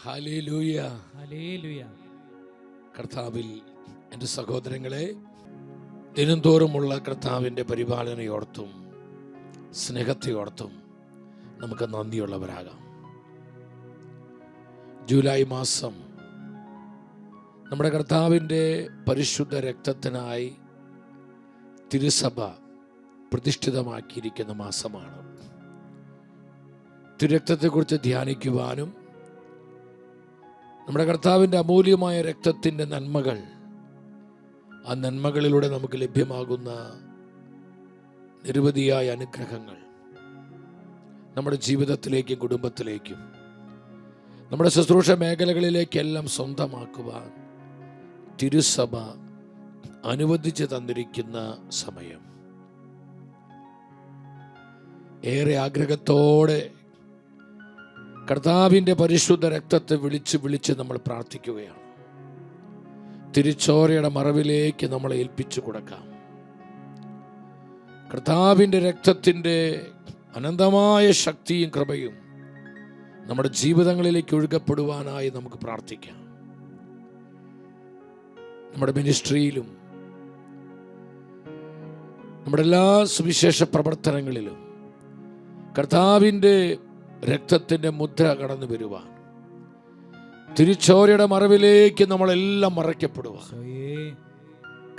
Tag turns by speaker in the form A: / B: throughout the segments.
A: Hallelujah.
B: Hallelujah.
A: കർത്താവിൽ എൻ്റെ സഹോദരങ്ങളെ, ദിനംതോറുമുള്ള കർത്താവിൻ്റെ പരിപാലനയോർത്തും സ്നേഹത്തെയോർത്തും നമുക്ക് നന്ദിയുള്ളവരാകാം. ജൂലൈ മാസം നമ്മുടെ കർത്താവിൻ്റെ പരിശുദ്ധ രക്തത്തിനായി തിരുസഭ പ്രതിഷ്ഠിതമാക്കിയിരിക്കുന്ന മാസമാണ്. തിരുരക്തത്തെക്കുറിച്ച് ധ്യാനിക്കുവാനും നമ്മുടെ കർത്താവിൻ്റെ അമൂല്യമായ രക്തത്തിൻ്റെ നന്മകൾ, ആ നന്മകളിലൂടെ നമുക്ക് ലഭ്യമാകുന്ന നിരവധിയായ അനുഗ്രഹങ്ങൾ നമ്മുടെ ജീവിതത്തിലേക്കും കുടുംബത്തിലേക്കും നമ്മുടെ ശുശ്രൂഷ മേഖലകളിലേക്കെല്ലാം സ്വന്തമാക്കുവാൻ തിരുസഭ അനുവദിച്ച് തന്നിരിക്കുന്ന സമയം. ഏറെ ആഗ്രഹത്തോടെ കർത്താവിൻ്റെ പരിശുദ്ധ രക്തത്തെ വിളിച്ച് നമ്മൾ പ്രാർത്ഥിക്കുകയാണ്. തിരുച്ചോരയുടെ മറവിലേക്ക് നമ്മളെ ഏൽപ്പിച്ചു കൊടുക്കാം. കർത്താവിൻ്റെ രക്തത്തിൻ്റെ അനന്തമായ ശക്തിയും കൃപയും നമ്മുടെ ജീവിതങ്ങളിലേക്ക് ഒഴുകപ്പെടുവാനായി നമുക്ക് പ്രാർത്ഥിക്കാം. നമ്മുടെ മിനിസ്ട്രിയിലും നമ്മുടെ എല്ലാ സുവിശേഷ പ്രവർത്തനങ്ങളിലും കർത്താവിൻ്റെ രക്തത്തിൻ്റെ മുദ്ര കടന്നു വരുവാൻ, തിരുച്ചോരയുടെ മറവിലേക്ക് നമ്മളെല്ലാം മറയ്ക്കപ്പെടുവാൻ,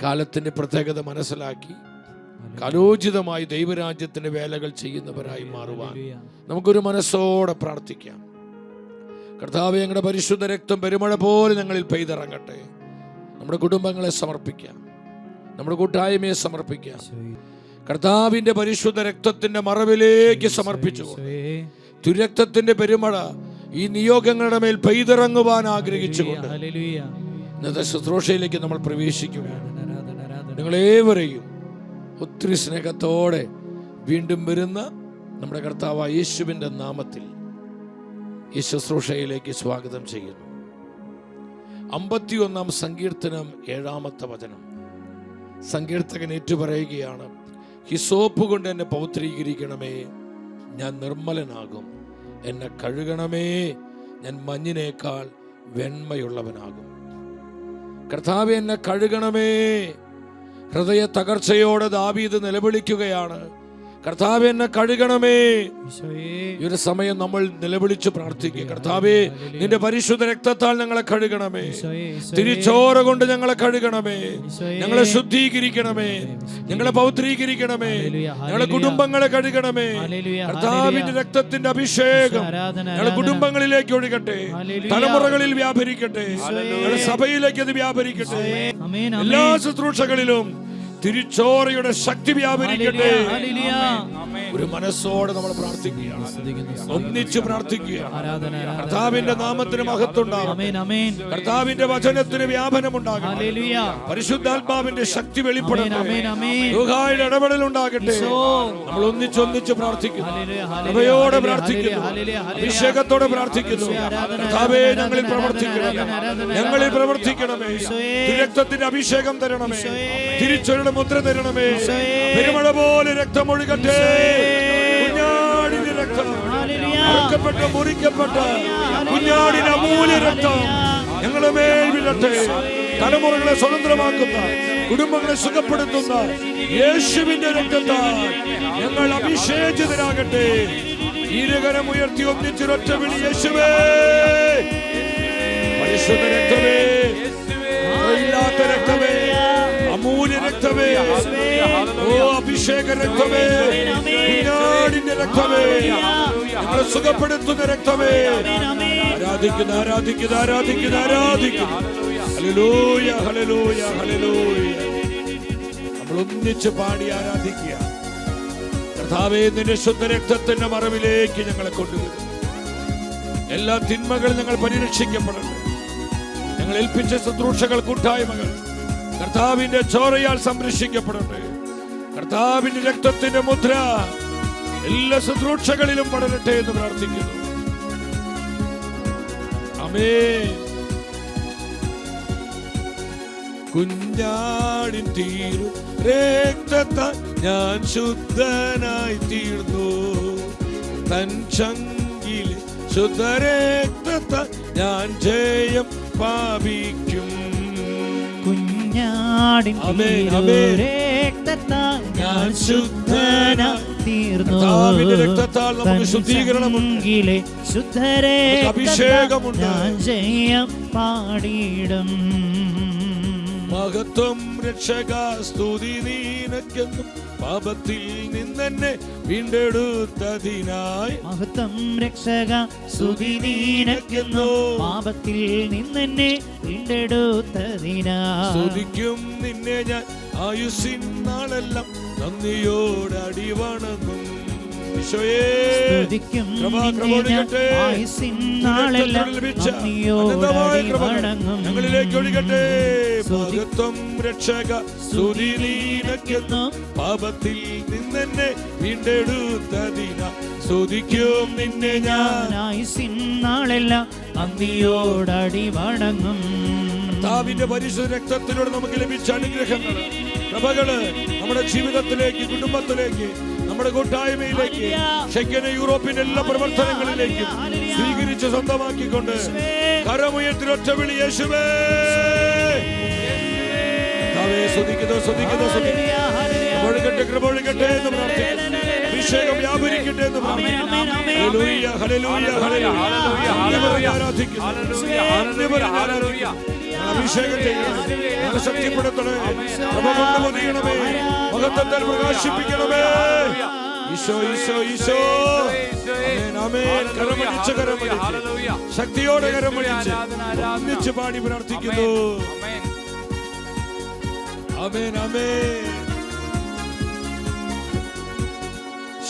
A: കാലത്തിൻ്റെ പ്രത്യേകത മനസ്സിലാക്കി കാലോചിതമായി ദൈവരാജ്യത്തിൻ്റെ വേലകൾ ചെയ്യുന്നവരായി മാറുവാൻ നമുക്കൊരു മനസ്സോടെ പ്രാർത്ഥിക്കാം. കർത്താവേ, ഞങ്ങളുടെ പരിശുദ്ധ രക്തം പെരുമഴ പോലെ ഞങ്ങളിൽ പെയ്തിറങ്ങട്ടെ. നമ്മുടെ കുടുംബങ്ങളെ സമർപ്പിക്കാം, നമ്മുടെ കൂട്ടായ്മയെ സമർപ്പിക്കാം. കർത്താവിൻ്റെ പരിശുദ്ധ രക്തത്തിൻ്റെ മറവിലേക്ക് സമർപ്പിച്ചുകൊണ്ട് തിരുരക്തത്തിന്റെ പെരുമഴ ഈ നിയോഗങ്ങളുടെ മേൽ പെയ്തിറങ്ങുവാൻ ആഗ്രഹിച്ചുകൊണ്ട് ഇന്നത്തെ ശുശ്രൂഷയിലേക്ക് നമ്മൾ പ്രവേശിക്കുകയാണ്. നിങ്ങളേവരെയും ഒത്തിരി സ്നേഹത്തോടെ വീണ്ടും വരുന്ന നമ്മുടെ കർത്താവായ യേശുവിൻ്റെ നാമത്തിൽ ഈ ശുശ്രൂഷയിലേക്ക് സ്വാഗതം ചെയ്യുന്നു. 51-ാം സങ്കീർത്തനം 7-ാമത്തെ വചനം. സങ്കീർത്തകൻ ഏറ്റുപറയുകയാണ്, ഹിസോപ്പ് കൊണ്ട് എന്നെ പൗത്രീകരിക്കണമേ, ഞാൻ നിർമ്മലനാകും. എന്നെ കഴുകണമേ, ഞാൻ മഞ്ഞിനേക്കാൾ വെണ്മയുള്ളവനാകും. കർത്താവേ, എന്നെ കഴുകണമേ. ഹൃദയ തകർച്ചയോടെ ദാവീദ് നിലവിളിക്കുകയാണ്, കർത്താവേ, എന്നെ കഴുകണമേ. ഈ ഒരു സമയം നമ്മൾ നിലവിളിച്ച് പ്രാർത്ഥിക്കുക. കർത്താവേ, നിന്റെ പരിശുദ്ധ രക്തത്താൽ ഞങ്ങളെ കഴുകണമേ. തിരുച്ചോര കൊണ്ട് ഞങ്ങളെ കഴുകണമേ. ഞങ്ങളെ ശുദ്ധീകരിക്കണമേ, ഞങ്ങളെ പൗത്രീകരിക്കണമേ, ഞങ്ങളെ കുടുംബങ്ങളെ കഴുകണമേ. കർത്താവിന്റെ രക്തത്തിന്റെ അഭിഷേകം ഞങ്ങളുടെ കുടുംബങ്ങളിലേക്ക് ഒഴുകട്ടെ, തലമുറകളിൽ വ്യാപരിക്കട്ടെ, ഞങ്ങളുടെ സഭയിലേക്ക് അത് വ്യാപരിക്കട്ടെ. എല്ലാ ശുശ്രൂഷകളിലും തിരുച്ചോരയുടെ ശക്തി വ്യാപരിക്കട്ടെ. ഒരു മനസ്സോടെ നമ്മൾ പ്രാർത്ഥിക്കുകയാണ്, ഒന്നിച്ച് പ്രാർത്ഥിക്കുകയാണ്. കർത്താവിന്റെ നാമത്തിന് മഹത്വമുണ്ടാകും, കർത്താവിന്റെ വചനത്തിന് വ്യാപനമുണ്ടാകട്ടെ, പരിശുദ്ധാത്മാവിന്റെ ശക്തി വെളിപ്പെടട്ടെ, യുഗായുടെ ഇടപെടൽ ഉണ്ടാകട്ടെ. നമ്മൾ ഒന്നിച്ചൊന്നിച്ച് പ്രാർത്ഥിക്കുന്നു, കൃപയോടെ പ്രാർത്ഥിക്കുന്നു, അഭിഷേകത്തോടെ പ്രാർത്ഥിക്കുന്നു. കർത്താവേ, ഞങ്ങളിൽ പ്രവർത്തിക്കണമേ, ഞങ്ങളിൽ പ്രവർത്തിക്കണമേ. തിരുരക്തത്തിന്റെ അഭിഷേകം തരണമേ, തിരുച്ചോരയുടെ മുദ്ര തരണമേ. പെരുമഴ പോലെ രക്തം ഒഴുകട്ടെ. കുഞ്ഞാടിന്റെ രക്തം, അറുക്കപ്പെട്ട മുറിക്കപ്പെട്ട കുഞ്ഞാടിന്റെ അമൂല്യ രക്തം ഞങ്ങളുടെ മേൽ വീഴട്ടെ. തലമുറകളെ സ്വതന്ത്രമാക്കുന്ന, കുടുംബങ്ങളെ സുഖപ്പെടുത്തുന്ന യേശുവിന്റെ രക്തത്താൽ ഞങ്ങൾ അഭിഷേചിതരാകട്ടെ. ഇരുകരം ഉയർത്തി ഒന്നിച്ചൊരൊറ്റ വിളി, യേശുവേ. പരിശുദ്ധ രക്തമേ, ഇല്ലാത്ത രക്തമേ, അമൂല്യ രക്തമേ, ഓ അഭിഷേക രക്തമേ, കുഞ്ഞാടിന്റെ രക്തമേ, ഞങ്ങളെ സുഖപ്പെടുത്തുന്ന രക്തമേ. ആരാധിക്കുന്നു, ആരാധിക്കുന്നു, ആരാധിക്കുന്നു, ആരാധിക്കുന്നു. Hallelujah, hallelujah, hallelujah. നമ്മൾ ഒന്നിച്ച് പാടി ആരാധിക്കുക. കർത്താവേ, നിന്റെ ശുദ്ധ രക്തത്തിന്റെ മറവിലേക്ക് ഞങ്ങളെ കൊണ്ടുവരും. എല്ലാ തിന്മകളും ഞങ്ങൾ പരിരക്ഷിക്കപ്പെടട്ടെ. ഞങ്ങൾ ഏൽപ്പിച്ച ശുശ്രൂഷകൾ, കൂട്ടായ്മകൾ കർത്താവിന്റെ ചോരയാൽ സംരക്ഷിക്കപ്പെടട്ടെ. കർത്താവിന്റെ രക്തത്തിന്റെ മുദ്ര എല്ലാ ശുശ്രൂഷകളിലും പടരട്ടെ എന്ന് പ്രാർത്ഥിക്കുന്നു. ആമേൻ. കുഞ്ഞാടിൻ തീരു രക്തത്താൽ ഞാൻ ശുദ്ധനായി തീർന്നു, തൻ ചങ്കിലെ ശുദ്ധരക്തത്താൽ ഞാൻ ജയം പ്രാപിക്കും.
B: കുഞ്ഞാടിൻ രക്തത്താൽ ഞാൻ ശുദ്ധനായി തീർന്നു.
A: രക്തത്താൽ നമുക്ക് ശുദ്ധീകരണമുണ്ട്, അഭിഷേകമുണ്ട്.
B: ഞാൻ ജയം പാടിയിടും.
A: മഹത്വം രക്ഷക സ്തുതി നീനക്കെന്നും പാപത്തിൽ നിന്നെന്നെ വീണ്ടെടുത്തതിനായി.
B: മഹത്വം രക്ഷക സ്തുതി നീനക്കെന്നു പാപത്തിൽ നിന്നെന്നെ വീണ്ടെടുത്തതിനായി.
A: സ്തുതിക്കും നിന്നെ ഞാൻ ആയുസ്സിൻ നാളെല്ലാം നന്ദിയോടെ അടിവണങ്ങും.
B: സ്തുതിക്കും ആയുസ്സിൻ നാളെല്ലാം നന്ദിയോടെ അടിവണങ്ങും.
A: ഞങ്ങളിലേക്ക് ഒഴുകട്ടെ. മഹത്വം രക്ഷക സ്തുതി നീനക്കെന്നു പാപത്തിൽ നിന്നെന്നെ വീണ്ടെടുത്തതിനായി. സ്തുതിക്കും നിന്നെ ഞാൻ
B: ആയുസ്സിൻ നാളെല്ലാം നന്ദിയോടെ അടിവണങ്ങും.
A: കർത്താവിന്റെ പരിശുദ്ധ രക്തത്തിലൂടെ നമുക്ക് ലഭിച്ച അനുഗ്രഹങ്ങൾ, കൃപകള് നമ്മുടെ ജീവിതത്തിലേക്ക്, കുടുംബത്തിലേക്ക്, നമ്മുടെ കൂട്ടായ്മയിലേക്ക്, ഷെക്കനെ യൂറോപ്പിന്റെ എല്ലാ പ്രവർത്തനങ്ങളിലേക്കും സ്വീകരിച്ച് സ്വന്തമാക്കിക്കൊണ്ട് കരമുയർത്തി ഒറ്റ വിളി യേശുവേ. കൃപ ഒഴുകട്ടെ എന്ന് പ്രാർത്ഥിക്കുന്നു. അഭിഷേകം വ്യാപരിക്കട്ടെ എന്ന് പ്രാർത്ഥിക്കുന്നു. അഭിഷേകം ചെയ്യണമേ, ശക്തിപ്പെടുത്തണേ, കൃപ കൊണ്ട് പൊതിയണമേ, മഹത്വത്താൽ പ്രകാശിപ്പിക്കണമേ. ഈശോ ഈശോ ഈശോ. കരമടിച്ച് ശക്തിയോടെ കരമടിച്ച് ഒന്നിച്ച് പാടി പ്രാർത്ഥിക്കുന്നു. ആമേൻ ആമേൻ.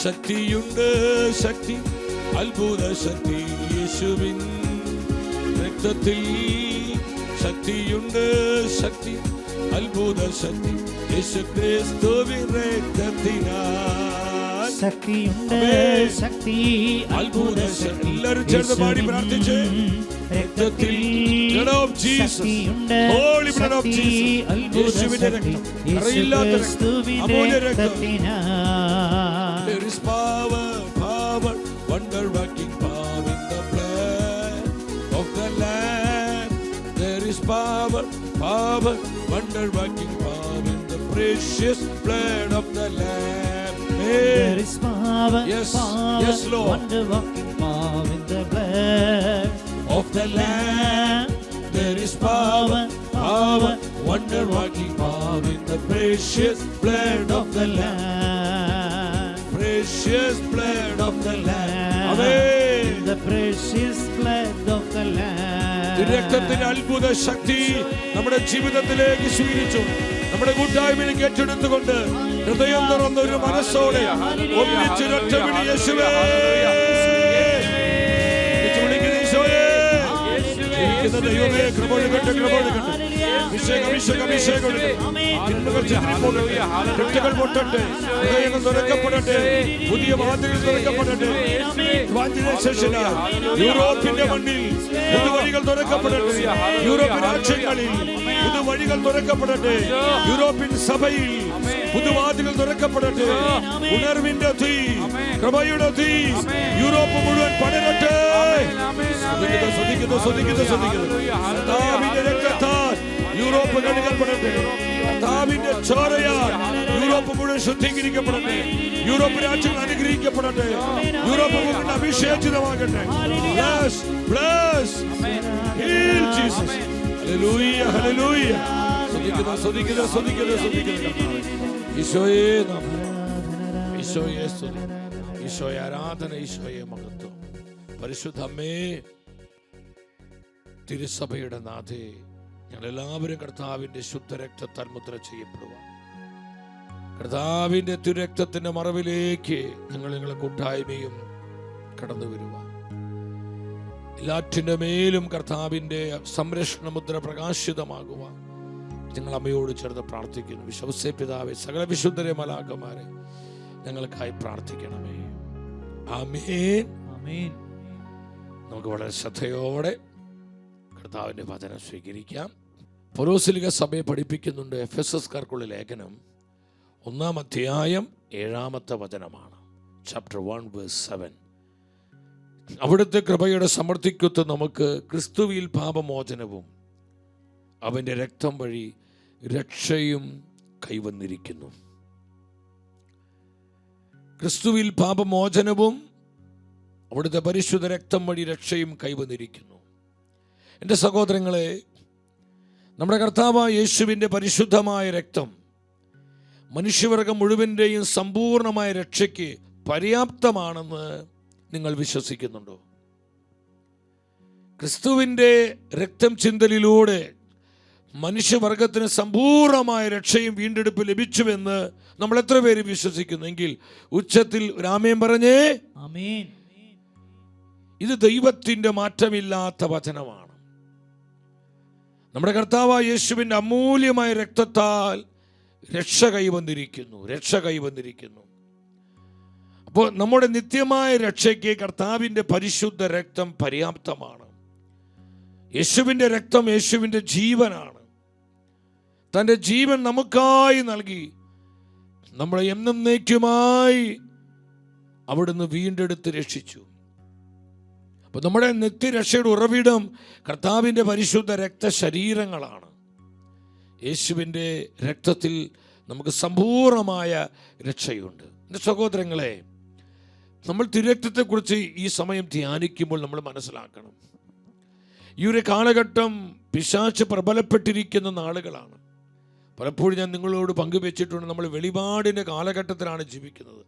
A: ശക്തിയുണ്ട്, ശക്തി, അത്ഭുത ശക്തി യേശുവിൻ രക്തത്തിൽ. ശക്തിയുണ്ട്, ശക്തി, അത്ഭുത ശക്തി യേശുക്രിസ്തുവിൻ രക്തത്തിനാൽ.
B: ശക്തിയുണ്ട്, ശക്തി, അത്ഭുത ശക്തി.
A: എല്ലാവരും ചേർന്ന് പാടി പ്രാർത്ഥിച്ച് രക്തത്തിൽ. Blood of Jesus, Holy blood of Jesus, യേശുവിന്റെ രക്തം, അറിയില്ലാത്ത രക്തം, അമൂല്യ രക്തം. There is power, power, wonder working power in the blood of the Lamb. There is power, power, wonder working power in the precious blood of the Lamb.
B: There is power,
A: yes,
B: power,
A: yes, Lord.
B: wonder working power in the blood
A: of the Lamb. There is power, power, wonder working power in the precious blood of the Lamb. Precious blood of the Lamb. Amen.
B: The precious blood of the Lamb.
A: രക്തത്തിന്റെ അത്ഭുത ശക്തി നമ്മുടെ ജീവിതത്തിലേക്ക് സ്വീകരിച്ചു, നമ്മുടെ കൂട്ടായ്മയിലേക്ക് ഏറ്റെടുത്തുകൊണ്ട് ഹൃദയം തുറന്ന ഒരു മനസ്സോടെ ഒന്നിച്ച് ഒറ്റ വിളി യേശുവേ. ദൈവമേ, കൃപ ഒഴുകട്ടെ, കൃപ ഒഴുകട്ടെ. അഭിഷേകം, അഭിഷേകം, അഭിഷേകം ഒഴുകട്ടെ. തിന്മകൾ ചിതറിപ്പോകട്ടെ, തെറ്റുകൾ പൊട്ടട്ടെ, ഹൃദയങ്ങൾ തുറക്കപ്പെടട്ടെ, പുതിയ വാതിലുകൾ തുറക്കപ്പെടട്ടെ. യൂറോപ്പിന്റെ മണ്ണിൽ പുതുവഴികൾ തുറക്കപ്പെടട്ടെ, യൂറോപ്യൻ രാജ്യങ്ങളിൽ പുതുവഴികൾ തുറക്കപ്പെടട്ടെ, യൂറോപ്യൻ സഭയിൽ പുതുവാതിലുകൾ തുറക്കപ്പെടട്ടെ. ഉണർവിന്റെ തീ, കൃപയുടെ തീ യൂറോപ്പ് മുഴുവൻ പടരട്ടെ. കർത്താവിന്റെ രക്തത്താൽ യൂറോപ്പ് കഴുകപ്പെടട്ടെ, കർത്താവിന്റെ ചോരയാൽ യൂറോപ്പ് മുഴുവൻ ശുദ്ധീകരിക്കപ്പെടട്ടെ, യൂറോപ്പ് രാജ്യങ്ങൾ അനുഗ്രഹിക്കപ്പെടട്ടെ, യൂറോപ്പ് മുഴുവൻ അഭിഷേചിതമാകട്ടെ. ഈശോയെ ആരാധന, ഈശോയെ മഹത്വം. പരിശുദ്ധമേ, തിരുസഭയുടെ നാഥേ, ഞങ്ങളെല്ലാവരും കർത്താവിന്റെ ശുദ്ധരക്തത്താൽ മുദ്ര ചെയ്യപ്പെടുവാൻ, കർത്താവിന്റെ തിരുരക്തത്തിന്റെ മറവിലേക്ക് ഞങ്ങളെ കൂട്ടായ്മയും കടന്നു വരുവാൻ, എല്ലാറ്റിന്റെ മേലും കർത്താവിന്റെ സംരക്ഷണ മുദ്ര പ്രകാശിതമാകുവാൻ ഞങ്ങൾ അമ്മയോട് ചേർന്ന് പ്രാർത്ഥിക്കുന്നു. വിശ്വസേ പിതാവേ, സകല വിശുദ്ധരെ മലാക്കന്മാരെ ഞങ്ങൾക്കായി പ്രാർത്ഥിക്കണമേ. ആമേൻ, ആമേൻ. നമുക്ക് വളരെ ശ്രദ്ധയോടെ കർത്താവിന്റെ വചനം സ്വീകരിക്കാം. പൗലോസ്ലിക സഭയെ പഠിപ്പിക്കുന്നുണ്ട്. എഫെസസ്കാർക്കുള്ള ലേഖനം 1-ാം അധ്യായം 7-ാമത്തെ വചനമാണ്. Chapter 1 verse 7. അവിടുത്തെ കൃപയുടെ സമൃദ്ധിക്കൊത്ത് നമുക്ക് ക്രിസ്തുവിൽ പാപമോചനവും അവൻ്റെ രക്തം വഴി രക്ഷയും കൈവന്നിരിക്കുന്നു. ക്രിസ്തുവിൽ പാപമോചനവും അവിടുത്തെ പരിശുദ്ധ രക്തം വഴി രക്ഷയും കൈവന്നിരിക്കുന്നു. എൻ്റെ സഹോദരങ്ങളെ, നമ്മുടെ കർത്താവായ യേശുവിൻ്റെ പരിശുദ്ധമായ രക്തം മനുഷ്യവർഗം മുഴുവൻ്റെയും സമ്പൂർണമായ രക്ഷയ്ക്ക് പര്യാപ്തമാണെന്ന് നിങ്ങൾ വിശ്വസിക്കുന്നുണ്ടോ? ക്രിസ്തുവിൻ്റെ രക്തം ചിന്തലിലൂടെ മനുഷ്യവർഗത്തിന് സമ്പൂർണമായ രക്ഷയും വീണ്ടെടുപ്പ് ലഭിച്ചുവെന്ന് നമ്മൾ എത്ര പേര് വിശ്വസിക്കുന്നു? എങ്കിൽ ഉച്ചത്തിൽ രാമേൻ പറഞ്ഞേ
B: ആമേൻ.
A: ഇത് ദൈവത്തിൻ്റെ മാറ്റമില്ലാത്ത വചനമാണ്. നമ്മുടെ കർത്താവായ യേശുവിൻ്റെ അമൂല്യമായ രക്തത്താൽ രക്ഷ കൈവന്നിരിക്കുന്നു. അപ്പോൾ നമ്മുടെ നിത്യമായ രക്ഷയ്ക്ക് കർത്താവിൻ്റെ പരിശുദ്ധ രക്തം പര്യാപ്തമാണ്. യേശുവിൻ്റെ രക്തം യേശുവിൻ്റെ ജീവനാണ്. തൻ്റെ ജീവൻ നമുക്കായി നൽകി നമ്മളെ എന്നേക്കുമായി അവിടുന്ന് വീണ്ടെടുത്ത് രക്ഷിച്ചു. അപ്പോൾ നമ്മുടെ നിത്യരക്ഷയുടെ ഉറവിടം കർത്താവിൻ്റെ പരിശുദ്ധ രക്തശരീരങ്ങളാണ്. യേശുവിൻ്റെ രക്തത്തിൽ നമുക്ക് സമ്പൂർണമായ രക്ഷയുണ്ട്. എൻ്റെ സഹോദരങ്ങളെ, നമ്മൾ തിരുരക്തത്തെക്കുറിച്ച് ഈ സമയം ധ്യാനിക്കുമ്പോൾ നമ്മൾ മനസ്സിലാക്കണം, ഈ ഒരു കാലഘട്ടം പിശാച് പ്രബലപ്പെട്ടിരിക്കുന്ന നാളുകളാണ്. പലപ്പോഴും ഞാൻ നിങ്ങളോട് പങ്കുവെച്ചിട്ടുണ്ട്, നമ്മൾ വെളിപാടിൻ്റെ കാലഘട്ടത്തിലാണ് ജീവിക്കുന്നത്.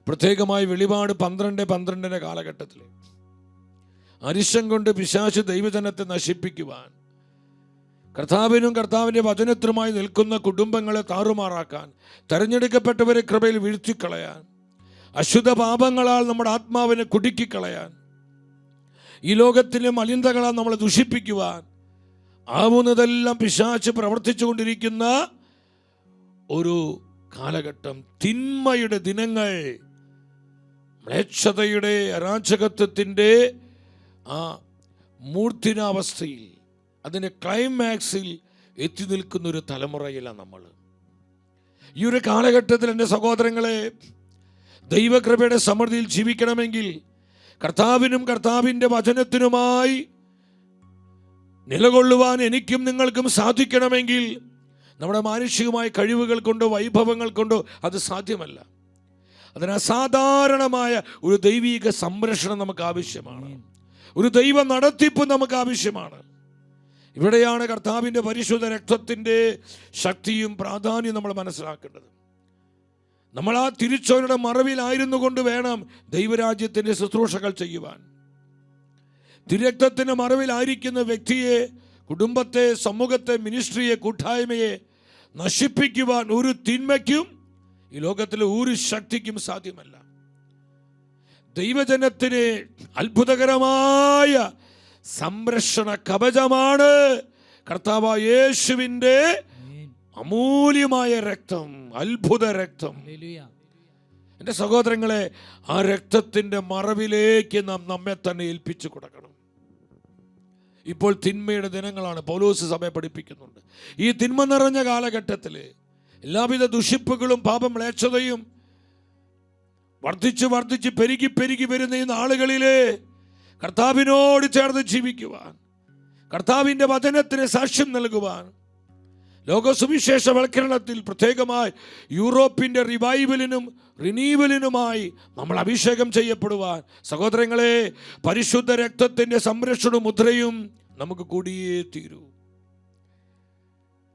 A: പ്രത്യേകമായി വെളിപാട് 12:12 കാലഘട്ടത്തിൽ അരിശം കൊണ്ട് പിശാച് ദൈവജനത്തെ നശിപ്പിക്കുവാൻ, കർത്താവിനും കർത്താവിൻ്റെ വചനത്തിനുമായി നിൽക്കുന്ന കുടുംബങ്ങളെ താറുമാറാക്കാൻ, തെരഞ്ഞെടുക്കപ്പെട്ടവരെ കൃപയിൽ വീഴ്ത്തിക്കളയാൻ, അശുദ്ധ പാപങ്ങളാൽ നമ്മുടെ ആത്മാവിനെ കുടുക്കിക്കളയാൻ, ഈ ലോകത്തിലെ മലിനതകളാൽ നമ്മളെ ദുഷിപ്പിക്കുവാൻ ആവുന്നതെല്ലാം പിശാച് പ്രവർത്തിച്ചു കൊണ്ടിരിക്കുന്ന ഒരു കാലഘട്ടം. തിന്മയുടെ ദിനങ്ങൾ, മ്ലേച്ഛതയുടെ അരാജകത്വത്തിൻ്റെ ആ മൂർത്തിനാവസ്ഥയിൽ, അതിൻ്റെ ക്ലൈമാക്സിൽ എത്തി നിൽക്കുന്നൊരു തലമുറയിലാണ് നമ്മൾ. ഈ ഒരു കാലഘട്ടത്തിൽ എൻ്റെ സഹോദരങ്ങളെ, ദൈവകൃപയുടെ സമൃദ്ധിയിൽ ജീവിക്കണമെങ്കിൽ, കർത്താവിനും കർത്താവിൻ്റെ വചനത്തിനുമായി നിലകൊള്ളുവാൻ എനിക്കും നിങ്ങൾക്കും സാധിക്കണമെങ്കിൽ, നമ്മുടെ മാനുഷികമായ കഴിവുകൾ കൊണ്ടോ വൈഭവങ്ങൾ കൊണ്ടോ അത് സാധ്യമല്ല. അതിന് അസാധാരണമായ ഒരു ദൈവിക സംരക്ഷണം നമുക്ക് ആവശ്യമാണ്. ഒരു ദൈവ നടത്തിപ്പ് നമുക്ക് ആവശ്യമാണ്. ഇവിടെയാണ് കർത്താവിൻ്റെ പരിശുദ്ധ രക്തത്തിൻ്റെ ശക്തിയും പ്രാധാന്യം നമ്മൾ മനസ്സിലാക്കേണ്ടത്. നമ്മൾ ആ തിരിച്ചവരുടെ മറവിലായിരുന്നു കൊണ്ട് വേണം ദൈവരാജ്യത്തിൻ്റെ ശുശ്രൂഷകൾ ചെയ്യുവാൻ. തിരുരക്തത്തിൻ്റെ മറവിലായിരിക്കുന്ന വ്യക്തിയെ, കുടുംബത്തെ, സമൂഹത്തെ, മിനിസ്ട്രിയെ, കൂട്ടായ്മയെ നശിപ്പിക്കുവാൻ ഒരു തിന്മയ്ക്കും ഈ ലോകത്തിലെ ഒരു ശക്തിക്കും സാധ്യമല്ല. ദൈവജനത്തിന് അത്ഭുതകരമായ സംരക്ഷണ കവചമാണ് കർത്താവായ യേശുവിൻ്റെ അമൂല്യമായ രക്തം, അത്ഭുത രക്തം. എൻ്റെ സഹോദരങ്ങളെ, ആ രക്തത്തിൻ്റെ മറവിലേക്ക് നാം നമ്മെ തന്നെ ഏൽപ്പിച്ചു കൊടുക്കണം. ഇപ്പോൾ തിന്മയുടെ ദിനങ്ങളാണ്, പൗലോസ് സഭയെ പഠിപ്പിക്കുന്നുണ്ട്. ഈ തിന്മ നിറഞ്ഞ കാലഘട്ടത്തിൽ എല്ലാവിധ ദുഷിപ്പുകളും പാപമ്ലേച്ഛതയും വർദ്ധിച്ച് പെരുകി വരുന്ന ഈ നാളുകളിലെ കർത്താവിനോട് ചേർന്ന് ജീവിക്കുവാൻ, കർത്താവിൻ്റെ വചനത്തിന് സാക്ഷ്യം നൽകുവാൻ, ലോകസുവിശേഷവൽക്കരണത്തിൽ പ്രത്യേകമായി യൂറോപ്പിൻ്റെ റിവൈവലിനും റിനീവലിനുമായി നമ്മൾ അഭിഷേകം ചെയ്യപ്പെടുവാൻ, സഹോദരങ്ങളെ, പരിശുദ്ധ രക്തത്തിൻ്റെ സംരക്ഷണ മുദ്രയും നമുക്ക് കൂടിയേ തീരൂ.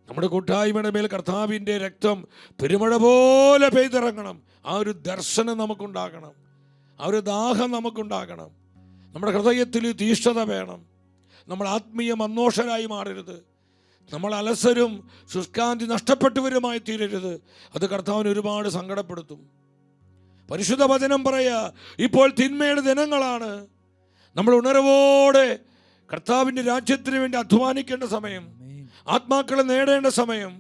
A: നമ്മുടെ കൂട്ടായ്മയുടെ മേൽ കർത്താവിൻ്റെ രക്തം പെരുമഴ പോലെ പെയ്തിറങ്ങണം. ആ ഒരു ദർശനം നമുക്കുണ്ടാകണം, ആ ഒരു ദാഹം നമുക്കുണ്ടാകണം. നമ്മുടെ ഹൃദയത്തിൽ തീഷ്ണത വേണം. നമ്മൾ ആത്മീയ മന്നോഷരായി മാറരുത്. നമ്മൾ അലസരും ശുഷ്കാന്തി നഷ്ടപ്പെട്ടവരുമായി തീരരുത്. അത് കർത്താവിന് ഒരുപാട് സങ്കടപ്പെടുത്തും. പരിശുദ്ധ വചനം പറയാ, ഇപ്പോൾ തിന്മയുടെ ദിനങ്ങളാണ്. നമ്മൾ ഉണർവോടെ കർത്താവിൻ്റെ രാജ്യത്തിന് വേണ്ടി അധ്വാനിക്കേണ്ട സമയം, ആത്മാക്കളെ നേടേണ്ട സമയം,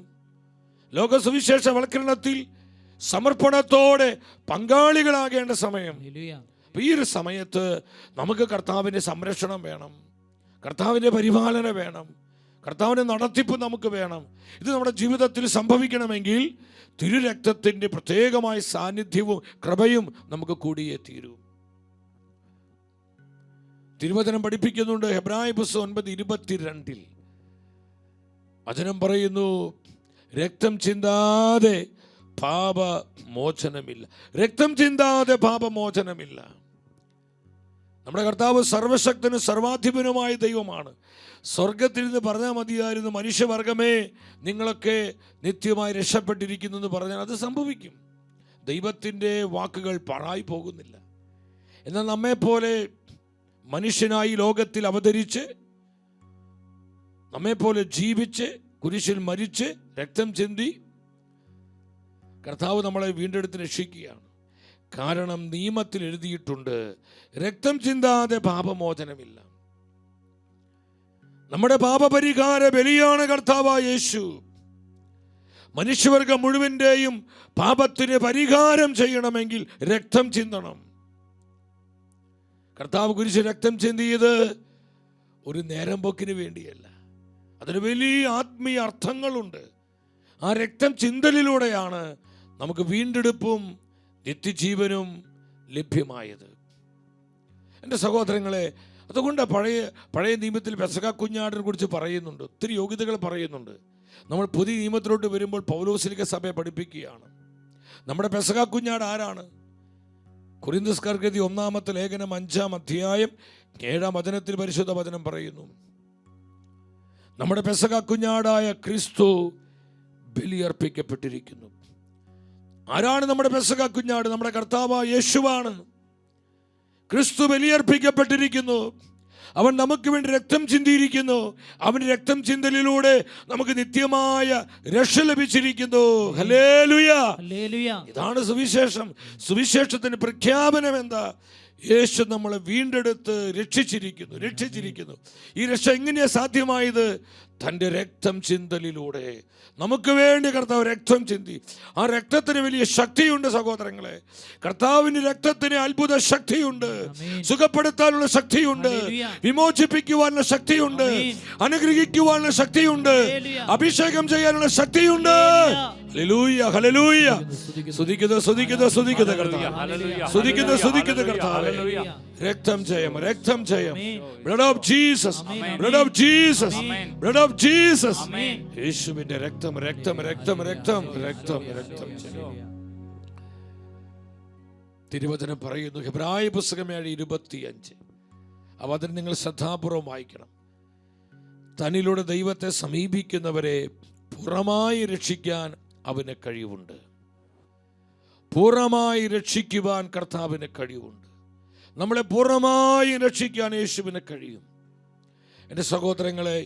A: ലോകസുവിശേഷവൽക്കരണത്തിൽ സമർപ്പണത്തോടെ പങ്കാളികളാകേണ്ട സമയം. ഈ ഒരു സമയത്ത് നമുക്ക് കർത്താവിൻ്റെ സംരക്ഷണം വേണം, കർത്താവിൻ്റെ പരിപാലന വേണം, കർത്താവിൻ്റെ നടത്തിപ്പ് നമുക്ക് വേണം. ഇത് നമ്മുടെ ജീവിതത്തിൽ സംഭവിക്കണമെങ്കിൽ തിരുരക്തത്തിൻ്റെ പ്രത്യേകമായ സാന്നിധ്യവും കൃപയും നമുക്ക് കൂടിയേ തീരൂ. തിരുവചനം പഠിപ്പിക്കുന്നുണ്ട്. ഹെബ്രായ പുസ്തകം 9:22 വചനം പറയുന്നു, രക്തം ചിന്താതെ പാപമോചനമില്ല. രക്തം ചിന്താതെ പാപമോചനമില്ല. നമ്മുടെ കർത്താവ് സർവശക്തനും സർവാധിപനുമായ ദൈവമാണ്. സ്വർഗത്തിൽ നിന്ന് പറഞ്ഞാൽ മതിയായിരുന്നു, മനുഷ്യവർഗമേ നിങ്ങളൊക്കെ നിത്യമായി രക്ഷപ്പെട്ടിരിക്കുന്നു എന്ന് പറഞ്ഞാൽ അത് സംഭവിക്കും. ദൈവത്തിൻ്റെ വാക്കുകൾ പാഴായി പോകുന്നില്ല. എന്നാൽ നമ്മെപ്പോലെ മനുഷ്യനായി ലോകത്തിൽ അവതരിച്ച്, നമ്മെപ്പോലെ ജീവിച്ച്, കുരിശിൽ മരിച്ച്, രക്തം ചിന്തി കർത്താവ് നമ്മളെ വീണ്ടെടുത്ത് രക്ഷിക്കുകയാണ്. കാരണം നിയമത്തിൽ എഴുതിയിട്ടുണ്ട്, രക്തം ചിന്താതെ പാപമോചനമില്ല. നമ്മുടെ പാപപരിഹാര ബലിയാണ് കർത്താവായ യേശു. മനുഷ്യവർഗം മുഴുവൻ്റെയും പാപത്തിന് പരിഹാരം ചെയ്യണമെങ്കിൽ രക്തം ചിന്തണം. കർത്താവ് കുരിശ് രക്തം ചിന്തിയത് ഒരു നേരം പോക്കിന് വേണ്ടിയല്ല, അതിന് വലിയ ആത്മീയ അർത്ഥങ്ങളുണ്ട്. ആ രക്തം ചിന്തലിലൂടെയാണ് നമുക്ക് വീണ്ടെടുപ്പും നിത്യജീവനും ലഭ്യമായത്. എൻ്റെ സഹോദരങ്ങളെ, അതുകൊണ്ട് പഴയ നിയമത്തിൽ പെസഹ കുഞ്ഞാടിനെ കുറിച്ച് പറയുന്നുണ്ട്, ഒത്തിരി യോഗ്യതകൾ പറയുന്നുണ്ട്. നമ്മൾ പുതിയ നിയമത്തിലോട്ട് വരുമ്പോൾ പൗലോസ്ലിഹ സഭയെ പഠിപ്പിക്കുകയാണ്. നമ്മുടെ പെസഹ കുഞ്ഞാട് ആരാണ്? കൊരിന്ത്യസ്കാർക്ക് എഴുതിയ 1-ാമത്തെ ലേഖനം 5-ാം അധ്യായം 7-ാം വചനത്തിൽ പരിശുദ്ധ വചനം പറയുന്നു, നമ്മുടെ പെസഹ കുഞ്ഞാടായ ക്രിസ്തു ബലിയർപ്പിക്കപ്പെട്ടിരിക്കുന്നു. ആരാണ് നമ്മുടെ പെസഹ കുഞ്ഞാട്? നമ്മുടെ കർത്താവായ യേശുവാണ്. ക്രിസ്തു ബലിയർപ്പിക്കപ്പെട്ടിരിക്കുന്നു. അവൻ നമുക്ക് വേണ്ടി രക്തം ചിന്തിയിരിക്കുന്നു. അവൻ്റെ രക്തം ചിന്തലിലൂടെ നമുക്ക് നിത്യമായ രക്ഷ ലഭിച്ചിരിക്കുന്നു. ഹല്ലേലൂയ. ഇതാണ് സുവിശേഷം. സുവിശേഷത്തിന് പ്രഖ്യാപനം എന്താ? യേശു നമ്മളെ വീണ്ടെടുത്ത് രക്ഷിച്ചിരിക്കുന്നു. ഈ രക്ഷ എങ്ങനെയാ സാധ്യമായത്? തൻ്റെ രക്തം ചിന്തലിലൂടെ. നമുക്ക് വേണ്ടി കർത്താവ് രക്തം ചിന്തി. ആ രക്തത്തിന് വലിയ ശക്തിയുണ്ട് സഹോദരങ്ങളെ. കർത്താവിൻ്റെ രക്തത്തിന് അത്ഭുത ശക്തിയുണ്ട്. സുഖപ്പെടുത്താനുള്ള ശക്തിയുണ്ട്, വിമോചിപ്പിക്കുവാനുള്ള ശക്തിയുണ്ട്, അനുഗ്രഹിക്കുവാനുള്ള ശക്തിയുണ്ട്, അഭിഷേകം ചെയ്യാനുള്ള ശക്തിയുണ്ട്. Hallelujah, hallelujah. സ്തുതിക്കുന്നു കർത്താവേ. രക്തം ജയം. Blood of Jesus. യേശുവിന്റെ രക്തം. തിരുവചനം പറയുന്നു, ഹെബ്രായ പുസ്തകം 7:25. അതിന് നിങ്ങൾ ശ്രദ്ധാപൂർവം വായിക്കണം. തന്നിലൂടെ ദൈവത്തെ സമീപിക്കുന്നവരെ പൂർണ്ണമായി രക്ഷിക്കാൻ അവന് കഴിവുണ്ട്. പൂർണ്ണമായി രക്ഷിക്കുവാൻ കർത്താവിന് കഴിവുണ്ട്. നമ്മളെ പൂർണ്ണമായി രക്ഷിക്കാൻ യേശുവിന് കഴിയും. എൻ്റെ സഹോദരങ്ങളെ,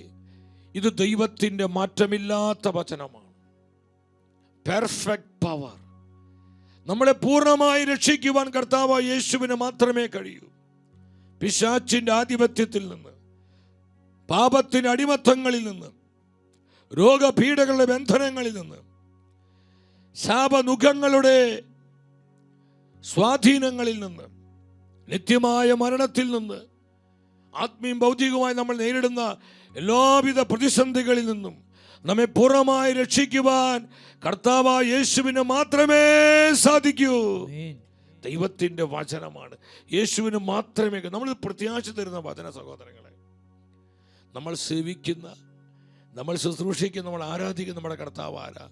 A: ഇത് ദൈവത്തിൻ്റെ മാറ്റമില്ലാത്ത വചനമാണ്. Perfect power. നമ്മളെ പൂർണ്ണമായി രക്ഷിക്കുവാൻ കർത്താവായ യേശുവിന് മാത്രമേ കഴിയൂ. പിശാചിൻ്റെ ആധിപത്യത്തിൽ നിന്ന്, പാപത്തിൻ്റെ അടിമത്തങ്ങളിൽ നിന്ന്, രോഗപീഠകളുടെ ബന്ധനങ്ങളിൽ നിന്ന്, ശാപനുഖങ്ങളുടെ സ്വാധീനങ്ങളിൽ നിന്ന്, നിത്യമായ മരണത്തിൽ നിന്ന്, ആത്മീയം ഭൗതികമായി നമ്മൾ നേരിടുന്ന എല്ലാവിധ പ്രതിസന്ധികളിൽ നിന്നും നമ്മെ പൂർണ്ണമായി രക്ഷിക്കുവാൻ കർത്താവായ യേശുവിന് മാത്രമേ സാധിക്കൂ. ദൈവത്തിൻ്റെ വചനമാണ്. യേശുവിന് മാത്രമേ. നമ്മൾ പ്രത്യാശ തരുന്ന വചന സഹോദരങ്ങളെ. നമ്മൾ സേവിക്കുന്ന, നമ്മൾ ശുശ്രൂഷിക്കുന്ന, നമ്മൾ ആരാധിക്കുന്ന നമ്മുടെ കർത്താവ് ആരാ?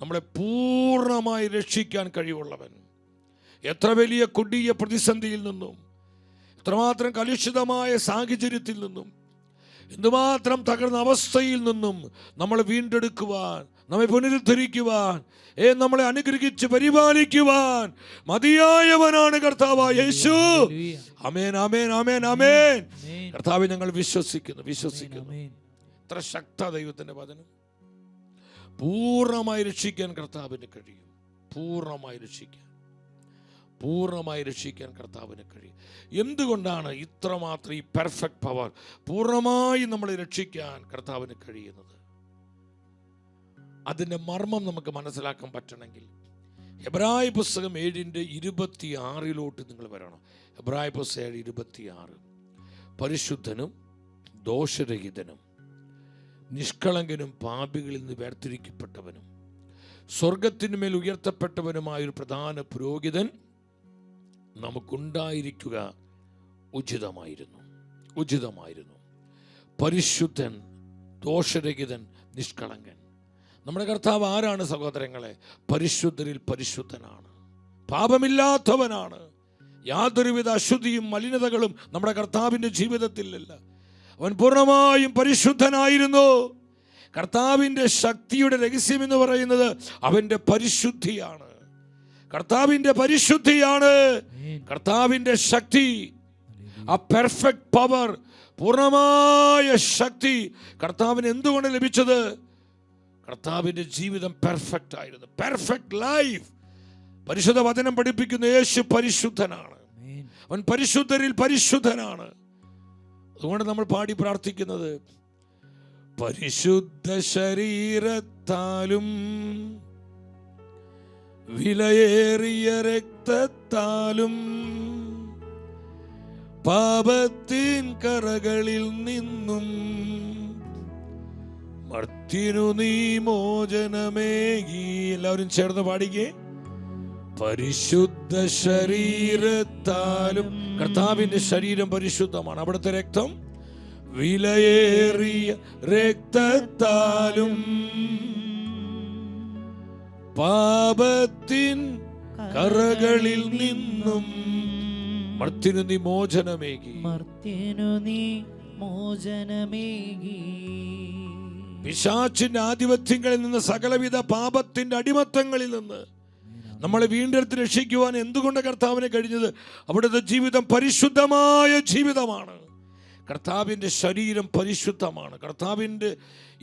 A: നമ്മളെ പൂർണ്ണമായി രക്ഷിക്കാൻ കഴിവുള്ളവൻ. എത്ര വലിയ കൊടിയ പ്രതിസന്ധിയിൽ നിന്നും, എത്രമാത്രം കലുഷിതമായ സാഹചര്യത്തിൽ നിന്നും, എന്തുമാത്രം തകർന്ന അവസ്ഥയിൽ നിന്നും നമ്മളെ വീണ്ടെടുക്കുവാൻ, നമ്മെ പുനരുദ്ധരിക്കുവാൻ, നമ്മളെ അനുഗ്രഹിച്ച് പരിപാലിക്കുവാൻ മതിയായവനാണ് കർത്താവായ യേശു. ആമേൻ, ആമേൻ, ആമേൻ, ആമേൻ. കർത്താവെ, ഞങ്ങൾ വിശ്വസിക്കുന്നു. എത്ര ശക്ത ദൈവത്തിന്റെ വചനം. പൂർണ്ണമായി രക്ഷിക്കാൻ കർത്താവിന് കഴിയും. പൂർണ്ണമായി രക്ഷിക്കാൻ കർത്താവിന് കഴിയും. എന്തുകൊണ്ടാണ് ഇത്രമാത്രം ഈ പെർഫെക്റ്റ് പവർ പൂർണ്ണമായി നമ്മളെ രക്ഷിക്കാൻ കർത്താവിന് കഴിയുന്നത്? അതിൻ്റെ മർമ്മം നമുക്ക് മനസ്സിലാക്കാൻ പറ്റണമെങ്കിൽ ഹെബ്രായ പുസ്തകം 7:26 നിങ്ങൾ വരണം. ഹെബ്രായ പുസ്തകം 7:26. പരിശുദ്ധനും ദോഷരഹിതനും നിഷ്കളങ്കനും പാപികളിൽ നിന്ന് വേർതിരിക്കപ്പെട്ടവനും സ്വർഗത്തിന്മേൽ ഉയർത്തപ്പെട്ടവനുമായൊരു പ്രധാന പുരോഹിതൻ നമുക്കുണ്ടായിരിക്കുക ഉചിതമായിരുന്നു. ഉചിതമായിരുന്നു. പരിശുദ്ധൻ, ദോഷരഹിതൻ, നിഷ്കളങ്കൻ. നമ്മുടെ കർത്താവ് ആരാണ് സഹോദരങ്ങളെ? പരിശുദ്ധരിൽ പരിശുദ്ധനാണ്, പാപമില്ലാത്തവനാണ്. യാതൊരുവിധ അശുദ്ധിയും മലിനതകളും നമ്മുടെ കർത്താവിൻ്റെ ജീവിതത്തിലില്ല. അവൻ പൂർണ്ണമായും പരിശുദ്ധനായിരുന്നു. കർത്താവിൻ്റെ ശക്തിയുടെ രഹസ്യം എന്ന് പറയുന്നത് അവൻ്റെ പരിശുദ്ധിയാണ്. കർത്താവിൻ്റെ പരിശുദ്ധിയാണ് കർത്താവിൻ്റെ ശക്തി. ആ പെർഫെക്റ്റ് പവർ, പൂർണ്ണമായ ശക്തി കർത്താവിന് എന്തുകൊണ്ട് ലഭിച്ചത്? കർത്താവിൻ്റെ ജീവിതം പെർഫെക്റ്റ് ആയിരുന്നു. Perfect life. പരിശുദ്ധ വചനം പഠിപ്പിക്കുന്ന യേശു പരിശുദ്ധനാണ്. അവൻ പരിശുദ്ധരിൽ പരിശുദ്ധനാണ്. അതുകൊണ്ട് നമ്മൾ പാടി പ്രാർത്ഥിക്കുന്നത്, പരിശുദ്ധ ശരീരത്താലും വിലയേറിയ രക്തത്താലും പാപത്തിൻ കറകളിൽ നിന്നും മർത്യനു നീ മോചനമേകി. എല്ലാവരും ചേർന്ന് പാടിക്കേ. പരിശുദ്ധ ശരീരത്താലും, കർത്താവിന്റെ ശരീരം പരിശുദ്ധമാണ്. അവിടുത്തെ രക്തം വിലയേറിയ രക്തത്താലും പാപത്തിൻ കറകളിൽ നിന്നും മർത്യനു നീ മോചനമേകി. പിശാചിന്റെ ആധിപത്യങ്ങളിൽ നിന്ന്, സകലവിധ പാപത്തിന്റെ അടിമത്തങ്ങളിൽ നിന്ന് നമ്മളെ വീണ്ടെടുത്ത് രക്ഷിക്കുവാൻ എന്തുകൊണ്ട് കർത്താവിന് കഴിഞ്ഞത്? അവിടുത്തെ ജീവിതം പരിശുദ്ധമായ ജീവിതമാണ്. കർത്താവിൻ്റെ ശരീരം പരിശുദ്ധമാണ്. കർത്താവിൻ്റെ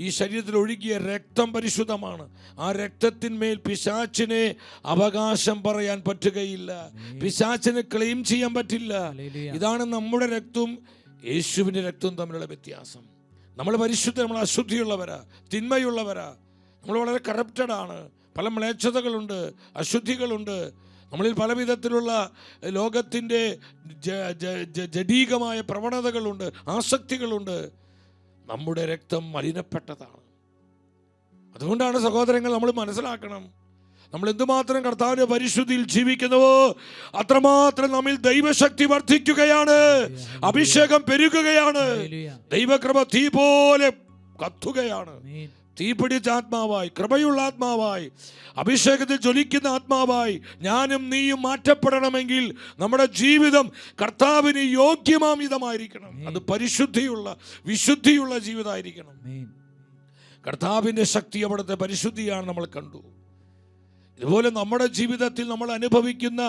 A: ഈ ശരീരത്തിൽ ഒഴുകിയ രക്തം പരിശുദ്ധമാണ്. ആ രക്തത്തിന്മേൽ പിശാചിനെ അവകാശം പറയാൻ പറ്റുകയില്ല, പിശാചിനെ ക്ലെയിം ചെയ്യാൻ പറ്റില്ല. ഇതാണ് നമ്മുടെ രക്തവും യേശുവിൻ്റെ രക്തവും തമ്മിലുള്ള വ്യത്യാസം. നമ്മൾ പരിശുദ്ധ, നമ്മൾ അശുദ്ധിയുള്ളവരാ, തിന്മയുള്ളവരാ, നമ്മൾ വളരെ കറപ്റ്റഡാണ്. പല മ്ലേച്ഛതകളുണ്ട്, അശുദ്ധികളുണ്ട്. നമ്മളിൽ പല വിധത്തിലുള്ള ലോകത്തിൻ്റെ ജഡീകമായ പ്രവണതകളുണ്ട്, ആസക്തികളുണ്ട്. നമ്മുടെ രക്തം മലിനപ്പെട്ടതാണ്. അതുകൊണ്ടാണ് സഹോദരങ്ങൾ നമ്മൾ മനസ്സിലാക്കണം, നമ്മൾ എന്തുമാത്രം കർത്താവിന്റെ പരിശുദ്ധിയിൽ ജീവിക്കുന്നുവോ അത്രമാത്രം നമ്മിൽ ദൈവശക്തി വർദ്ധിക്കുകയാണ്, അഭിഷേകം പെരുകുകയാണ്, ദൈവകൃപ തീ പോലെ കത്തുകയാണ്. തീപിടിച്ച ആത്മാവായി, കൃപയുള്ള ആത്മാവായി, അഭിഷേകത്തിൽ ജ്വലിക്കുന്ന ആത്മാവായി ഞാനും നീയും മാറ്റപ്പെടണമെങ്കിൽ നമ്മുടെ ജീവിതം കർത്താവിന് യോഗ്യമാമിതമായിരിക്കണം. അത് പരിശുദ്ധിയുള്ള, വിശുദ്ധിയുള്ള ജീവിതമായിരിക്കണം. കർത്താവിൻ്റെ ശക്തി, അവിടുത്തെ പരിശുദ്ധിയാണ് നമ്മൾ കണ്ടു. ഇതുപോലെ നമ്മുടെ ജീവിതത്തിൽ നമ്മൾ അനുഭവിക്കുന്ന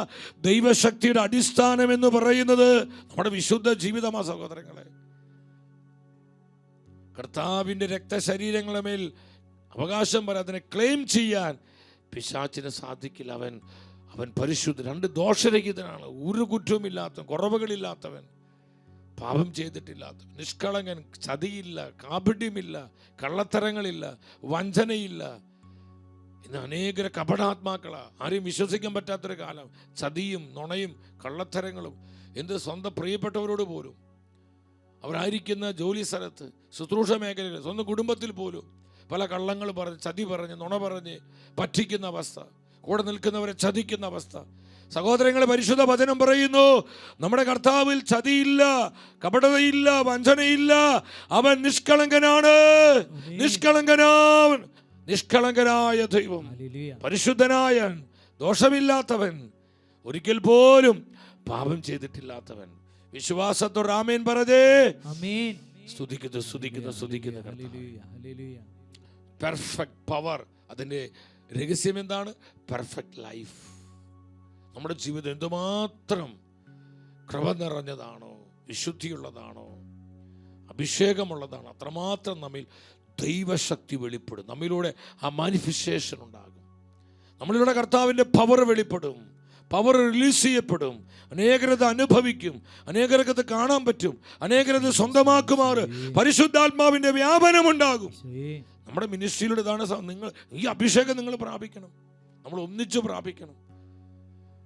A: ദൈവശക്തിയുടെ അടിസ്ഥാനം എന്ന് പറയുന്നത് നമ്മുടെ വിശുദ്ധ ജീവിതമാണ് സഹോദരങ്ങളെ. കർത്താവിൻ്റെ രക്തശരീരങ്ങളുടെ മേൽ അവകാശം പറയാൻ, അതിനെ ക്ലെയിം ചെയ്യാൻ പിശാചിന് സാധിക്കില്ല. അവൻ പരിശുദ്ധൻ, രണ്ട് ദോഷരഹിതനാണ്, ഒരു കുറ്റവുമില്ലാത്തവൻ, കുറവുകളില്ലാത്തവൻ, പാപം ചെയ്തിട്ടില്ലാത്തവൻ, നിഷ്കളങ്കൻ, ചതിയില്ല, കാപഢ്യമില്ല, കള്ളത്തരങ്ങളില്ല, വഞ്ചനയില്ല. ഇന്ന് അനേക കപടാത്മാക്കളാ, ആരെയും വിശ്വസിക്കാൻ പറ്റാത്തൊരു കാലം. ചതിയും നുണയും കള്ളത്തരങ്ങളും. എന്ത് സ്വന്തം പ്രിയപ്പെട്ടവരോട് പോലും, അവരായിരിക്കുന്ന ജോലി സ്ഥലത്ത്, ശുശ്രൂഷ മേഖലയിൽ, സ്വന്തം കുടുംബത്തിൽ പോലും പല കള്ളങ്ങൾ പറഞ്ഞ്, ചതി പറഞ്ഞ്, നുണ പറഞ്ഞ് പറ്റിക്കുന്ന അവസ്ഥ, കൂടെ നിൽക്കുന്നവരെ ചതിക്കുന്ന അവസ്ഥ. സഹോദരങ്ങളെ, പരിശുദ്ധ വചനം പറയുന്നു, നമ്മുടെ കർത്താവിൽ ചതിയില്ല, കപടതയില്ല, വഞ്ചനയില്ല. അവൻ നിഷ്കളങ്കനാണ്, നിഷ്കളങ്കനായ ദൈവം, പരിശുദ്ധനായ, ദോഷമില്ലാത്തവൻ, ഒരിക്കൽ പോലും പാപം ചെയ്തിട്ടില്ലാത്തവൻ. വിശ്വാസത്തോടെ ആമേൻ പറഞ്ഞേ. സ്തുതിക്കുന്നു. പെർഫെക്റ്റ് പവർ, അതിൻ്റെ രഹസ്യം എന്താണ്? Perfect life. നമ്മുടെ ജീവിതം എന്തുമാത്രം കൃപ നിറഞ്ഞതാണോ, വിശുദ്ധിയുള്ളതാണോ, അഭിഷേകമുള്ളതാണോ, അത്രമാത്രം നമ്മിൽ ദൈവശക്തി വെളിപ്പെടും. നമ്മിലൂടെ ആ മാനിഫെസ്റ്റേഷൻ ഉണ്ടാകും. നമ്മളിലൂടെ കർത്താവിൻ്റെ പവർ വെളിപ്പെടും, പവർ റിലീസ് ചെയ്യപ്പെടും. അനേകരത് അനുഭവിക്കും, അനേകർക്കത് കാണാൻ പറ്റും, അനേകരത് സ്വന്തമാക്കുമാറ് പരിശുദ്ധാത്മാവിൻ്റെ വ്യാപനമുണ്ടാകും. നമ്മുടെ മിനിസ്ട്രിയിലൂടെ ഇതാണ്. നിങ്ങൾ ഈ അഭിഷേകം നിങ്ങൾ പ്രാപിക്കണം, നമ്മൾ ഒന്നിച്ച് പ്രാപിക്കണം.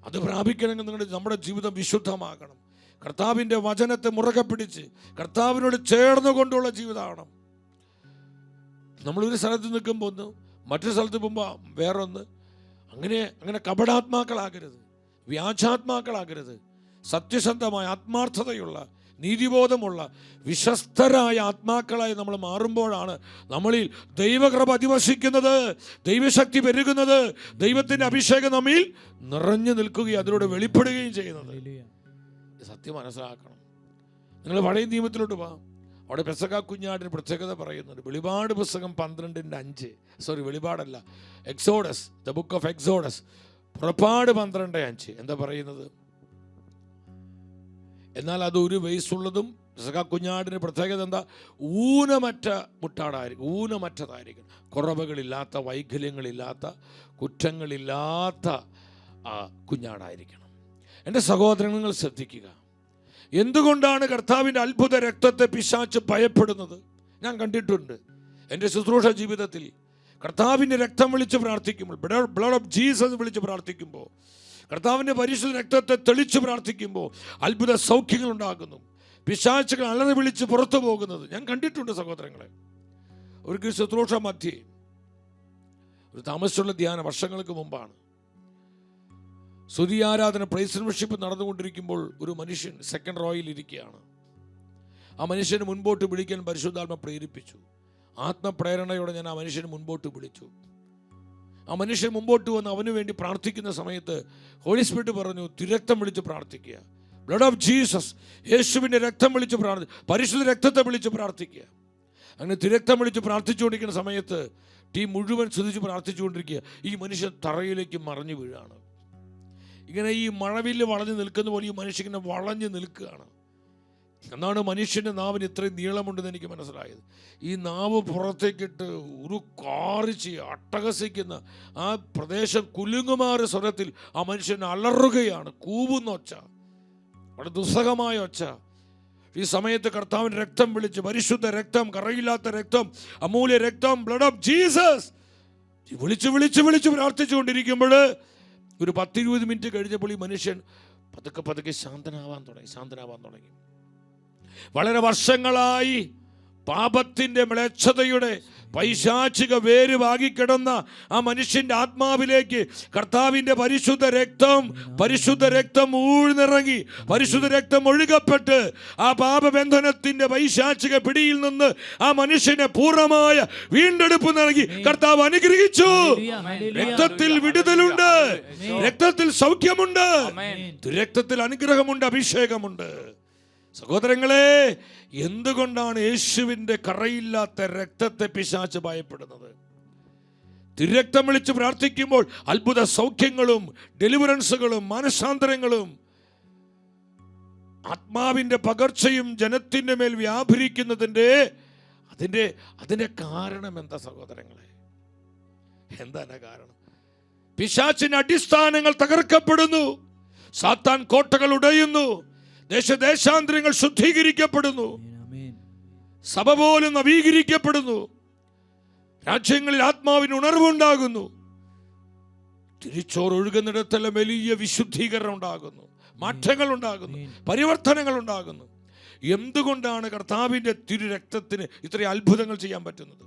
A: അത് പ്രാപിക്കണമെങ്കിൽ നമ്മുടെ ജീവിതം വിശുദ്ധമാകണം. കർത്താവിൻ്റെ വചനത്തെ മുറുകെ പിടിച്ച് കർത്താവിനോട് ചേർന്നുകൊണ്ടുള്ള ജീവിതമാണ്. നമ്മളൊരു സ്ഥലത്ത് നിൽക്കുമ്പോൾ ഒന്ന്, മറ്റൊരു സ്ഥലത്ത് പോകുമ്പോൾ വേറൊന്ന്. അങ്ങനെ കപടാത്മാക്കളാകരുത്, വ്യാജാത്മാക്കളാകരുത്. സത്യസന്ധമായ, ആത്മാർത്ഥതയുള്ള, നീതിബോധമുള്ള വിശ്വസ്തരായ ആത്മാക്കളായി നമ്മൾ മാറുമ്പോഴാണ് നമ്മളിൽ ദൈവകൃപ അധിവസിക്കുന്നത്, ദൈവശക്തി പെരുകുന്നത്, ദൈവത്തിൻ്റെ അഭിഷേകം നമ്മിൽ നിറഞ്ഞു നിൽക്കുകയും അതിലൂടെ വെളിപ്പെടുകയും ചെയ്യുന്നത്. സത്യം മനസ്സിലാക്കണം. നിങ്ങൾ പഴയ നിയമത്തിലോട്ട് പോകാം. അവിടെ പെസഹ കുഞ്ഞാടിന് പ്രത്യേകത പറയുന്നുണ്ട്. വെളിപാട് പുസ്തകം 12:5, വെളിപാടല്ല, Exodus, the book of Exodus, പുറപ്പാട് 12:5 എന്താ പറയുന്നത്? എന്നാൽ അത് ഒരു വയസ്സുള്ളതും പെസഹ കുഞ്ഞാടിന് പ്രത്യേകത എന്താ? ഊനമറ്റതായിരിക്കും, കുറവുകളില്ലാത്ത, വൈകല്യങ്ങളില്ലാത്ത, കുറ്റങ്ങളില്ലാത്ത കുഞ്ഞാടായിരിക്കണം. എൻ്റെ സഹോദരങ്ങൾ, നിങ്ങൾ ശ്രദ്ധിക്കുക. എന്തുകൊണ്ടാണ് കർത്താവിൻ്റെ അത്ഭുത രക്തത്തെ പിശാച് ഭയപ്പെടുന്നത്? ഞാൻ കണ്ടിട്ടുണ്ട് എൻ്റെ ശുശ്രൂഷ ജീവിതത്തിൽ. കർത്താവിൻ്റെ രക്തം വിളിച്ച് പ്രാർത്ഥിക്കുമ്പോൾ, ബ്ലഡ് ഓഫ് ജീസസ് വിളിച്ച് പ്രാർത്ഥിക്കുമ്പോൾ, കർത്താവിൻ്റെ പരിശുദ്ധ രക്തത്തെ തെളിച്ച് പ്രാർത്ഥിക്കുമ്പോൾ അത്ഭുത സൗഖ്യങ്ങൾ ഉണ്ടാകുന്നു. പിശാചുകൾ അലറി വിളിച്ച് പുറത്തു പോകുന്നത് ഞാൻ കണ്ടിട്ടുണ്ട് സഹോദരങ്ങളെ. ഒരു ശുശ്രൂഷ മധ്യേ ഒരു താമസിച്ചുള്ള ധ്യാനം വർഷങ്ങൾക്ക് മുമ്പാണ്. സ്തുതി ആരാധന, പ്രൈസ് ആൻഡ് വർഷിപ്പ് നടന്നുകൊണ്ടിരിക്കുമ്പോൾ ഒരു മനുഷ്യൻ സെക്കൻഡ് റോയിൽ ഇരിക്കുകയാണ്. ആ മനുഷ്യനെ മുൻപോട്ട് വിളിക്കാൻ പരിശുദ്ധാത്മ പ്രേരിപ്പിച്ചു. ആത്മപ്രേരണയോടെ ഞാൻ ആ മനുഷ്യനെ മുൻപോട്ട് വിളിച്ചു. ആ മനുഷ്യൻ മുമ്പോട്ട് വന്ന് അവന് വേണ്ടി പ്രാർത്ഥിക്കുന്ന സമയത്ത് ഹോളി സ്പിരിറ്റ് പറഞ്ഞു, തിരക്തം വിളിച്ച് പ്രാർത്ഥിക്കുക, ബ്ലഡ് ഓഫ് ജീസസ്, യേശുവിൻ്റെ രക്തം വിളിച്ച് പരിശുദ്ധ രക്തത്തെ വിളിച്ച് പ്രാർത്ഥിക്കുക. അങ്ങനെ തിരക്തം വിളിച്ച് പ്രാർത്ഥിച്ചുകൊണ്ടിരിക്കുന്ന സമയത്ത് ടീം മുഴുവൻ സ്തുതിച്ച് പ്രാർത്ഥിച്ചുകൊണ്ടിരിക്കുക. ഈ മനുഷ്യൻ തറയിലേക്ക് മറിഞ്ഞു വീഴാണ്. ഇങ്ങനെ ഈ മഴവില്ല് വളഞ്ഞു നിൽക്കുന്ന പോലെ ഈ മനുഷ്യൻ ഇങ്ങനെ വളഞ്ഞു നിൽക്കുകയാണ്. എന്നാണ് മനുഷ്യൻ്റെ നാവിന് ഇത്രയും നീളമുണ്ടെന്ന് എനിക്ക് മനസ്സിലായത്. ഈ നാവ് പുറത്തേക്കിട്ട് ഒരു കാറിച്ച് അട്ടഹസിക്കുന്ന ആ പ്രദേശം കുലുങ്ങുമാറിയ സ്വരത്തിൽ ആ മനുഷ്യൻ അലറുകയാണ്, കൂവുന്ന ഒച്ച, വളരെ ദുസ്സഹമായ ഒച്ച. ഈ സമയത്ത് കർത്താവിൻ്റെ രക്തം വിളിച്ച്, പരിശുദ്ധ രക്തം, കറയില്ലാത്ത രക്തം, അമൂല്യ രക്തം, ബ്ലഡ് ഓഫ് ജീസസ് വിളിച്ച് വിളിച്ച് വിളിച്ച് പ്രാർത്ഥിച്ചുകൊണ്ടിരിക്കുമ്പോൾ ഒരു 10-20 മിനിറ്റ് കഴിഞ്ഞപ്പോൾ ഈ മനുഷ്യൻ പതുക്കെ ശാന്തനാവാൻ തുടങ്ങി. വളരെ വർഷങ്ങളായി പാപത്തിൻ്റെ മ്ലേച്ഛതയുടെ പൈശാചിക വേര് വാങ്ങിക്കിടന്ന ആ മനുഷ്യൻ്റെ ആത്മാവിലേക്ക് കർത്താവിൻ്റെ പരിശുദ്ധ രക്തം ഊഴ്ന്നിറങ്ങി, പരിശുദ്ധ രക്തം ഒഴുകപ്പെട്ട് ആ പാപബന്ധനത്തിൻ്റെ പൈശാചിക പിടിയിൽ നിന്ന് ആ മനുഷ്യനെ പൂർണ്ണമായ വീണ്ടെടുപ്പ് നൽകി കർത്താവ് അനുഗ്രഹിച്ചു. രക്തത്തിൽ വിടുതലുണ്ട്, രക്തത്തിൽ സൗഖ്യമുണ്ട്, രക്തത്തിൽ അനുഗ്രഹമുണ്ട്, അഭിഷേകമുണ്ട്. സഹോദരങ്ങളെ, എന്തുകൊണ്ടാണ് യേശുവിൻ്റെ കറയില്ലാത്ത രക്തത്തെ പിശാച് ഭയപ്പെടുന്നത്? തിരുരക്തം വിളിച്ച് പ്രാർത്ഥിക്കുമ്പോൾ അത്ഭുത സൗഖ്യങ്ങളും ഡെലിവറൻസുകളും മാനസാന്തരങ്ങളും ആത്മാവിൻ്റെ പകർച്ചയും ജനത്തിൻ്റെ മേൽ വ്യാപരിക്കുന്നതിൻ്റെ അതിൻ്റെ കാരണം എന്താ സഹോദരങ്ങളെ? എന്താണ് കാരണം? പിശാചിന്റെ അടിസ്ഥാനങ്ങൾ തകർക്കപ്പെടുന്നു, സാത്താൻ കോട്ടകൾ ഉടയുന്നു, ദേശാന്തരങ്ങൾ ശുദ്ധീകരിക്കപ്പെടുന്നു, സഭ പോലും നവീകരിക്കപ്പെടുന്നു, രാജ്യങ്ങളിൽ ആത്മാവിന് ഉണർവുണ്ടാകുന്നു, തിരിച്ചോർ ഒഴുകുന്നിടത്തെല്ലാം വലിയ വിശുദ്ധീകരണം ഉണ്ടാകുന്നു, മാറ്റങ്ങൾ ഉണ്ടാകുന്നു, പരിവർത്തനങ്ങൾ ഉണ്ടാകുന്നു. എന്തുകൊണ്ടാണ് കർത്താവിൻ്റെ തിരുരക്തത്തിന് ഇത്രയും അത്ഭുതങ്ങൾ ചെയ്യാൻ പറ്റുന്നത്?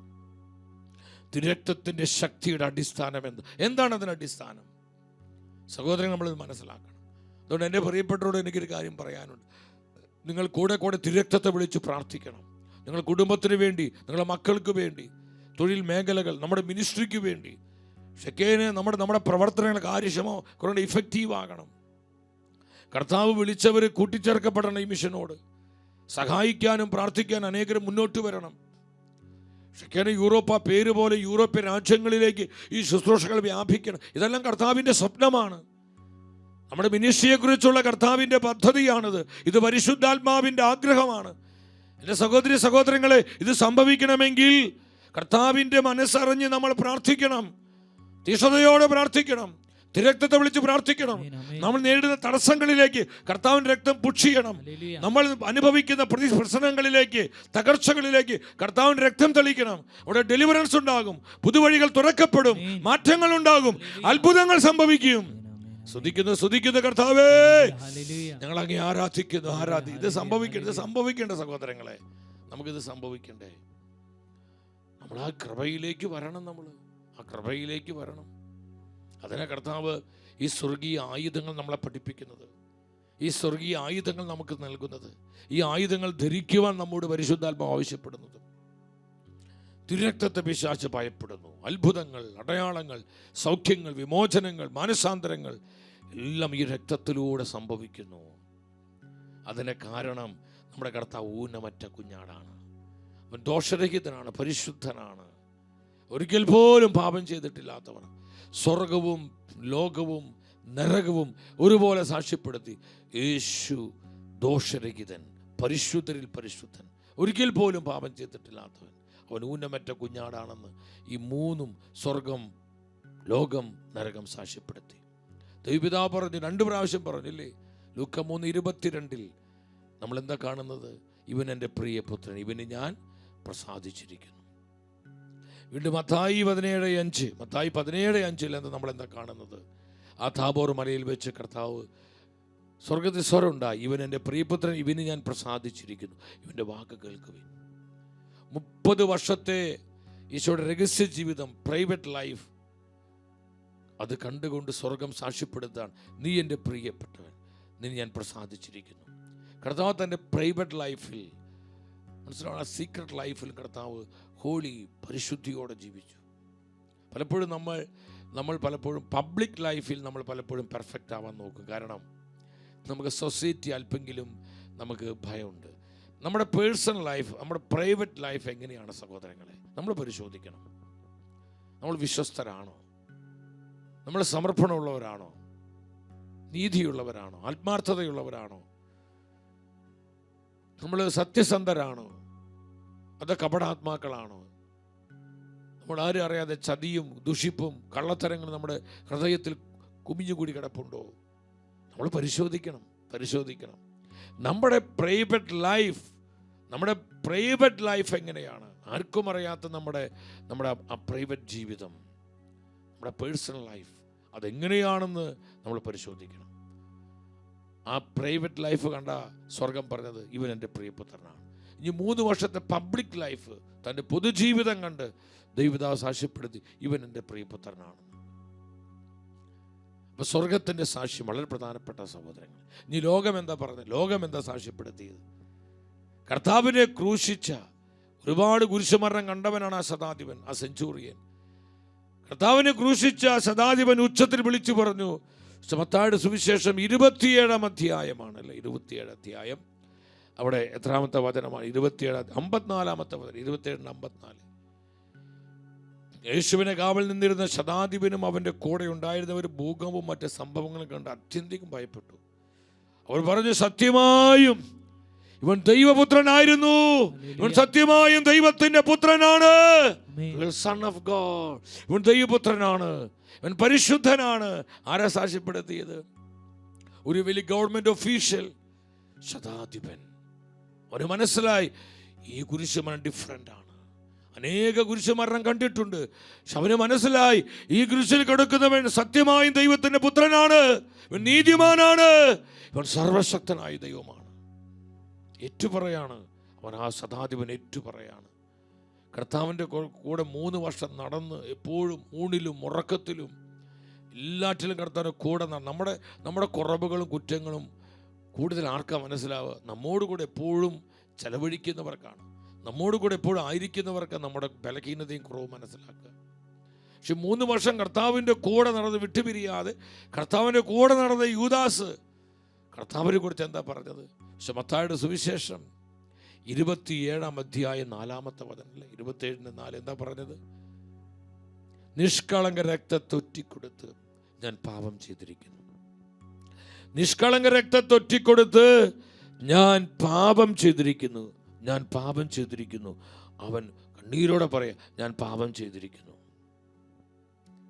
A: തിരുരക്തത്തിൻ്റെ ശക്തിയുടെ അടിസ്ഥാനം എന്താണ് അതിന് അടിസ്ഥാനം? സഹോദരൻ, നമ്മളിത് മനസ്സിലാക്കണം. അതുകൊണ്ട് എൻ്റെ പ്രിയപ്പെട്ടവരോട് എനിക്കൊരു കാര്യം പറയാനുണ്ട്. നിങ്ങൾ കൂടെ തിരുരക്തത്തെ വിളിച്ച് പ്രാർത്ഥിക്കണം. നിങ്ങളുടെ കുടുംബത്തിന് വേണ്ടി, നിങ്ങളുടെ മക്കൾക്ക് വേണ്ടി, തൊഴിൽ മേഖലകൾ, നമ്മുടെ മിനിസ്ട്രിക്ക് വേണ്ടി. ഷെക്കേന് നമ്മുടെ പ്രവർത്തനങ്ങൾ കാര്യക്ഷമം കുറേ ഇഫക്റ്റീവ് ആകണം. കർത്താവ് വിളിച്ചവർ കൂട്ടിച്ചേർക്കപ്പെടണം. ഈ മിഷനോട് സഹായിക്കാനും പ്രാർത്ഥിക്കാനും അനേകരും മുന്നോട്ട് വരണം. ഷെക്കേന് പേര് പോലെ യൂറോപ്യൻ രാജ്യങ്ങളിലേക്ക് ഈ ശുശ്രൂഷകൾ വ്യാപിക്കണം. ഇതെല്ലാം കർത്താവിൻ്റെ സ്വപ്നമാണ്. നമ്മുടെ മിനിസ്ട്രിയെക്കുറിച്ചുള്ള കർത്താവിൻ്റെ പദ്ധതിയാണിത്. ഇത് പരിശുദ്ധാത്മാവിൻ്റെ ആഗ്രഹമാണ്. എൻ്റെ സഹോദരങ്ങളെ, ഇത് സംഭവിക്കണമെങ്കിൽ കർത്താവിൻ്റെ മനസ്സറിഞ്ഞ് നമ്മൾ പ്രാർത്ഥിക്കണം, തീഷ്ണതയോടെ പ്രാർത്ഥിക്കണം, തിരക്തത്തെ വിളിച്ച് പ്രാർത്ഥിക്കണം. നമ്മൾ നേരിടുന്ന തടസ്സങ്ങളിലേക്ക് കർത്താവിൻ്റെ രക്തം പുഷ് ചെയ്യണം. നമ്മൾ അനുഭവിക്കുന്ന പ്രശ്നങ്ങളിലേക്ക്, തകർച്ചകളിലേക്ക് കർത്താവിൻ്റെ രക്തം തെളിക്കണം. അവിടെ ഡെലിവറൻസ് ഉണ്ടാകും, പുതുവഴികൾ തുറക്കപ്പെടും, മാറ്റങ്ങൾ ഉണ്ടാകും, അത്ഭുതങ്ങൾ സംഭവിക്കും. സ്തുതിക്കുന്ന കർത്താവേ, ഞങ്ങൾ അങ്ങേ ആരാധിക്കുന്നു. ഇത് സംഭവിക്കേണ്ട സഹോദരങ്ങളെ, നമുക്കിത് സംഭവിക്കണ്ടേ? നമ്മൾ ആ കൃപയിലേക്ക് വരണം. അതിനെ കർത്താവ് ഈ സ്വർഗീയ ആയുധങ്ങൾ നമ്മളെ പഠിപ്പിക്കുന്നത്. ഈ സ്വർഗീയ ആയുധങ്ങൾ നമുക്ക് നൽകുന്നത്, ഈ ആയുധങ്ങൾ ധരിക്കുവാൻ നമ്മോട് പരിശുദ്ധാത്മാവ് ആവശ്യപ്പെടുന്നത്. തിരുരക്തത്തെ പിശാച് ഭയപ്പെടുന്നു. അത്ഭുതങ്ങൾ, അടയാളങ്ങൾ, സൗഖ്യങ്ങൾ, വിമോചനങ്ങൾ, മാനസാന്തരങ്ങൾ എല്ലാം ഈ രക്തത്തിലൂടെ സംഭവിക്കുന്നു. അതിന് കാരണം നമ്മുടെ കർത്താവ് ഊനമറ്റ കുഞ്ഞാടാണ്. അവൻ ദോഷരഹിതനാണ്, പരിശുദ്ധനാണ്, ഒരിക്കൽ പോലും പാപം ചെയ്തിട്ടില്ലാത്തവൻ. സ്വർഗവും ലോകവും നരകവും ഒരുപോലെ സാക്ഷ്യപ്പെടുത്തി യേശു ദോഷരഹിതൻ, പരിശുദ്ധരിൽ പരിശുദ്ധൻ, ഒരിക്കൽ പോലും പാപം ചെയ്തിട്ടില്ലാത്തവൻ. അവൻ ഊനമറ്റ കുഞ്ഞാടാണെന്ന് ഈ മൂന്നും സ്വർഗം, ലോകം, നരകം സാക്ഷ്യപ്പെടുത്തി. ദൈവപിതാവ് പറഞ്ഞു, 2 പ്രാവശ്യം പറഞ്ഞില്ലേ? ലൂക്ക 3:22 നമ്മൾ എന്താ കാണുന്നത്? ഇവൻ എൻ്റെ പ്രിയപുത്രൻ, ഇവന് ഞാൻ പ്രസാദിച്ചിരിക്കുന്നു. വീണ്ടും മത്തായി 17:5 എന്താ നമ്മളെന്താ കാണുന്നത്? ആ താബോർ മലയിൽ വെച്ച് കർത്താവ് സ്വർഗത്തിൽ സ്വരമുണ്ടായി, ഇവൻ എൻ്റെ പ്രിയപുത്രൻ, ഇവന് ഞാൻ പ്രസാദിച്ചിരിക്കുന്നു, ഇവൻ്റെ വാക്ക് കേൾക്കുവിൻ. 30 വർഷത്തെ ഈശോയുടെ രഹസ്യ ജീവിതം, പ്രൈവറ്റ് ലൈഫ്, അത് കണ്ടുകൊണ്ട് സ്വർഗം സാക്ഷ്യപ്പെടുത്താണ്, നീ എൻ്റെ പ്രിയപ്പെട്ടവൻ, നീ ഞാൻ പ്രസാദിച്ചിരിക്കുന്നു. കർത്താവ് തൻ്റെ പ്രൈവറ്റ് ലൈഫിൽ, മനസ്സിലാണ്, ആ സീക്രട്ട് ലൈഫിൽ കർത്താവ് ഹോളി, പരിശുദ്ധിയോടെ ജീവിച്ചു. പലപ്പോഴും നമ്മൾ പലപ്പോഴും പബ്ലിക് ലൈഫിൽ നമ്മൾ പലപ്പോഴും പെർഫെക്റ്റ് ആവാൻ നോക്കും. കാരണം നമുക്ക് സൊസൈറ്റി അല്പെങ്കിലും നമുക്ക് ഭയമുണ്ട്. നമ്മുടെ പേഴ്സണൽ ലൈഫ്, നമ്മുടെ പ്രൈവറ്റ് ലൈഫ് എങ്ങനെയാണ് സഹോദരങ്ങളെ? നമ്മൾ പരിശോധിക്കണം. നമ്മൾ വിശ്വസ്തരാണോ? നമ്മൾ സമർപ്പണമുള്ളവരാണോ? നീതിയുള്ളവരാണോ? ആത്മാർത്ഥതയുള്ളവരാണോ? നമ്മൾ സത്യസന്ധരാണോ? അതോ കപടാത്മാക്കളാണോ? നമ്മൾ ആരും അറിയാതെ ചതിയും ദുഷിപ്പും കള്ളത്തരങ്ങളും നമ്മുടെ ഹൃദയത്തിൽ കുമിഞ്ഞുകൂടി കിടപ്പുണ്ടോ? നമ്മൾ പരിശോധിക്കണം. നമ്മുടെ പ്രൈവറ്റ് ലൈഫ് എങ്ങനെയാണ്? ആർക്കും അറിയാത്ത നമ്മുടെ ആ പ്രൈവറ്റ് ജീവിതം, നമ്മുടെ പേഴ്സണൽ ലൈഫ് അതെങ്ങനെയാണെന്ന് നമ്മൾ പരിശോധിക്കണം. ആ പ്രൈവറ്റ് ലൈഫ് കണ്ട സ്വർഗം പറഞ്ഞത്, ഇവൻ എൻ്റെ പ്രിയപുത്രനാണ്. ഇനി 3 വർഷത്തെ പബ്ലിക് ലൈഫ്, തൻ്റെ പൊതുജീവിതം കണ്ട് ദൈവപിതാവ് സാക്ഷ്യപ്പെടുത്തി, ഇവൻ എൻ്റെ പ്രിയപുത്രനാണ്. അപ്പോൾ സ്വർഗത്തിൻ്റെ സാക്ഷ്യം വളരെ പ്രധാനപ്പെട്ട സഹോദരങ്ങൾ. ഇനി ലോകം എന്താ പറഞ്ഞത്? ലോകം എന്താ സാക്ഷ്യപ്പെടുത്തിയത്? കർത്താവിനെ ക്രൂശിച്ച, ഒരുപാട് കുരിശുമരണം കണ്ടവനാണ് ആ ശതാധിപൻ, ആ സെഞ്ചൂറിയൻ. കർത്താവിനെ ക്രൂശിച്ച ശതാധിപൻ ഉച്ചത്തിൽ വിളിച്ചു പറഞ്ഞു. മത്തായിയുടെ സുവിശേഷം 27-ാം അധ്യായമാണ്, അല്ലേ? 27 അധ്യായം. അവിടെ എത്രാമത്തെ വചനമാണ്? 54-ാമത്തെ വചനം, 27-54. യേശുവിനെ കാവൽ നിന്നിരുന്ന ശതാധിപനും അവൻ്റെ കൂടെ ഉണ്ടായിരുന്നവർ ഭൂകമ്പവും മറ്റ് സംഭവങ്ങളും കണ്ട് അത്യന്തികം ഭയപ്പെട്ടു. അവർ പറഞ്ഞു, സത്യമായും ഇവൻ ദൈവപുത്രനായിരുന്നു, ഇവൻ സത്യമായും ദൈവത്തിന്റെ പുത്രനാണ്, സൺ ഓഫ് ഗോഡ്, ഇവൻ ദൈവപുത്രനാണ്, ഇവൻ പരിശുദ്ധനാണ്. ആരാ സാക്ഷ്യപ്പെടുത്തിയത്? ഒരു വലിയ ഗവൺമെന്റ് ഒഫീഷ്യൽ, ശതാധിപൻ. അവന് മനസ്സിലായി ഈ കുരിശുമരണം ഡിഫറൻ്റ് ആണ്. അനേക കുരിശുമരണം കണ്ടിട്ടുണ്ട്, പക്ഷെ അവന് മനസ്സിലായി ഈ കുരിശിൽ കിടക്കുന്നവൻ സത്യമായും ദൈവത്തിന്റെ പുത്രനാണ്, ഇവൻ നീതിമാനാണ്, ഇവൻ സർവശക്തനായ ദൈവമാണ്. ഏറ്റുപറയാണ് അവൻ. ആ ശതാധിപൻ ഏറ്റുപറയാണ്. കർത്താവിൻ്റെ കൂടെ 3 വർഷം നടന്ന് എപ്പോഴും ഊണിലും ഉറക്കത്തിലും എല്ലാറ്റിലും കർത്താവിൻ്റെ കൂടെ നമ്മുടെ കുറവുകളും കുറ്റങ്ങളും കൂടുതൽ ആർക്കാ മനസ്സിലാവുക? നമ്മോട് കൂടെ എപ്പോഴും ചെലവഴിക്കുന്നവർക്കാണ്, നമ്മോട് കൂടെ എപ്പോഴും ആയിരിക്കുന്നവർക്ക് നമ്മുടെ ബലഹീനതയും കുറവും മനസ്സിലാക്കുക. പക്ഷെ 3 വർഷം കർത്താവിൻ്റെ കൂടെ നടന്ന് വിട്ടുപിരിയാതെ കർത്താവിൻ്റെ കൂടെ നടന്ന യൂദാസ് കർത്താവിനെ കുറിച്ച് എന്താ പറഞ്ഞത്? പക്ഷെ മത്തായിയുടെ സുവിശേഷം 27-ാം അധ്യായം 4-ാമത്തെ വചനം, 27:4 എന്താ പറഞ്ഞത്? നിഷ്കളങ്ക രക്തത്തൊറ്റിക്കൊടുത്ത് ഞാൻ പാപം ചെയ്തിരിക്കുന്നു. നിഷ്കളങ്ക രക്തത്തൊറ്റിക്കൊടുത്ത് ഞാൻ പാപം ചെയ്തിരിക്കുന്നു, ഞാൻ പാപം ചെയ്തിരിക്കുന്നു. അവൻ കണ്ണീരോടെ പറയാ, ഞാൻ പാപം ചെയ്തിരിക്കുന്നു.